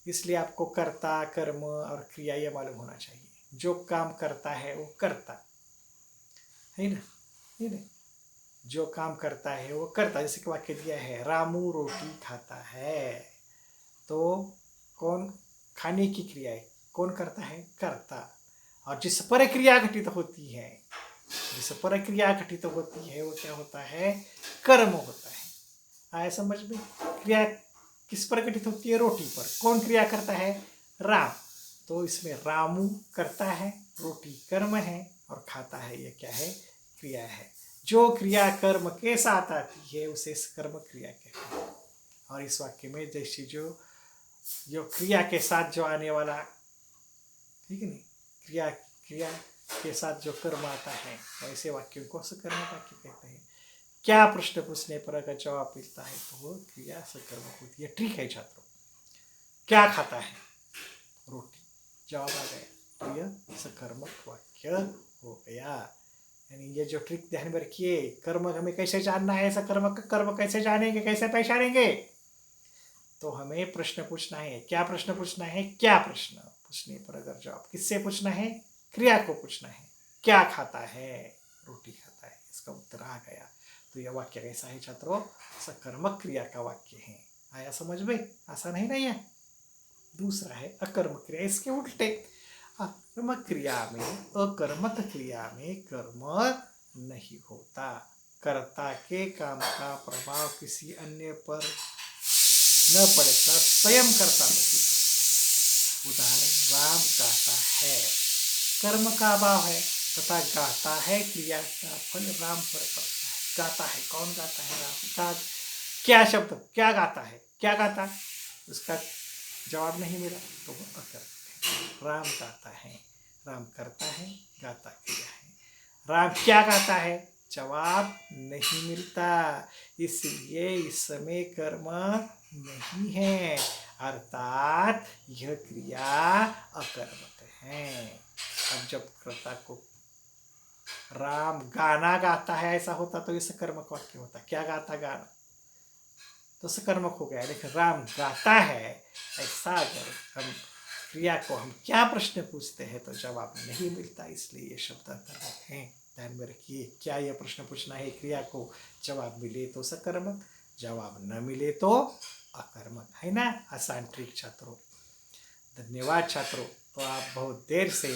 इसलिए आपको कर्ता, कर्म और क्रिया यह मालूम होना चाहिए। जो काम करता है वो कर्ता है ना, है ना। जो काम करता है वो करता है। जैसे कि वाक्य दिया है, रामू रोटी खाता है, तो कौन, खाने की क्रिया है, कौन करता है, कर्ता। और जिस पर क्रिया घटित होती है, जिस पर क्रिया घटित होती है वो क्या होता है, कर्म होता है। आया समझ में? क्रिया किस पर घटित होती है, रोटी पर। कौन क्रिया करता है, राम। तो इसमें रामू करता है, रोटी कर्म है, और खाता है ये क्या है, क्रिया है। जो क्रिया कर्म के साथ आती है उसे कर्म क्रिया कहते हैं। और इस वाक्य में जैसे जो जो क्रिया के साथ जो आने वाला, ठीक है नहीं, क्रिया क्रिया के साथ जो कर्म आता है वैसे वाक्यों को सकर्म वाक्य कहते हैं। क्या प्रश्न पूछने पर अगर जवाब मिलता है तो वो क्रिया सकर्म होती है। ठीक है छात्रों, क्या खाता है, रोटी, जवाब आ गया, तो यह सकर्मक वाक्य हो गया। यानी ये जो ट्रिक ध्यान में रखिए, कर्म हमें कैसे जानना है, सकर्मक कर्म कैसे जानेंगे, कैसे पहचानेंगे, तो हमें प्रश्न पूछना है। क्या प्रश्न पूछना है, क्या प्रश्न पूछने पर अगर जवाब, किससे पूछना है, क्रिया को पूछना है। क्या खाता है, रोटी खाता है, इसका उत्तर आ गया। तो यह वाक्य कैसा है छात्रों, सकर्मक क्रिया का वाक्य है। आया समझ में? आसान है नहीं है? दूसरा है अकर्मक क्रिया, इसके उल्टे। अकर्मक क्रिया में, अकर्मक क्रिया में कर्म नहीं होता। कर्ता के काम का प्रभाव किसी अन्य पर न पड़कर स्वयं कर्ता नहीं करता। उदाहरण, राम गाता है, कर्म का अभाव है तथा गाता है, क्रिया का फल राम पर पड़ता है। गाता है, कौन गाता है, राम का। क्या शब्द, क्या गाता है, क्या गाता है, उसका जवाब नहीं मिला तो वो अकर्मक है। राम गाता है, राम करता है, गाता क्रिया है। राम क्या गाता है, जवाब नहीं मिलता, इसलिए इसमें कर्म नहीं है, अर्थात यह क्रिया अकर्मक है। अब जब कर्ता को राम गाना गाता है ऐसा होता तो ये सकर्मक वाक्य होता। क्या गाता, गाना, तो सकर्मक हो गया। लेकिन राम गाता है ऐसा अगर हम क्रिया को हम क्या प्रश्न पूछते हैं तो जवाब नहीं मिलता, इसलिए ये शब्द अकर्मक है। ध्यान में रखिए, क्या यह प्रश्न पूछना है, क्रिया को जवाब मिले तो सकर्मक, जवाब न मिले तो अकर्मक, है ना। आसान ट्रिक छात्रों। धन्यवाद छात्रों। तो आप बहुत देर से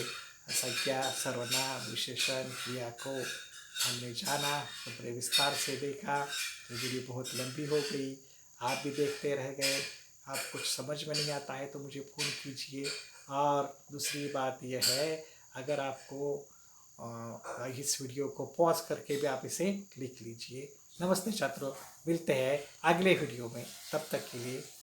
संज्ञा, सर्वनाम, विशेषण, क्रिया को हमने जाना, बड़े विस्तार से देखा। तो वीडियो बहुत लंबी हो गई, आप भी देखते रह गए। आप कुछ समझ में नहीं आता है तो मुझे फ़ोन कीजिए। और दूसरी बात यह है, अगर आपको इस वीडियो को पॉज करके भी आप इसे लिख लीजिए। नमस्ते छात्रों, मिलते हैं अगले वीडियो में, तब तक के लिए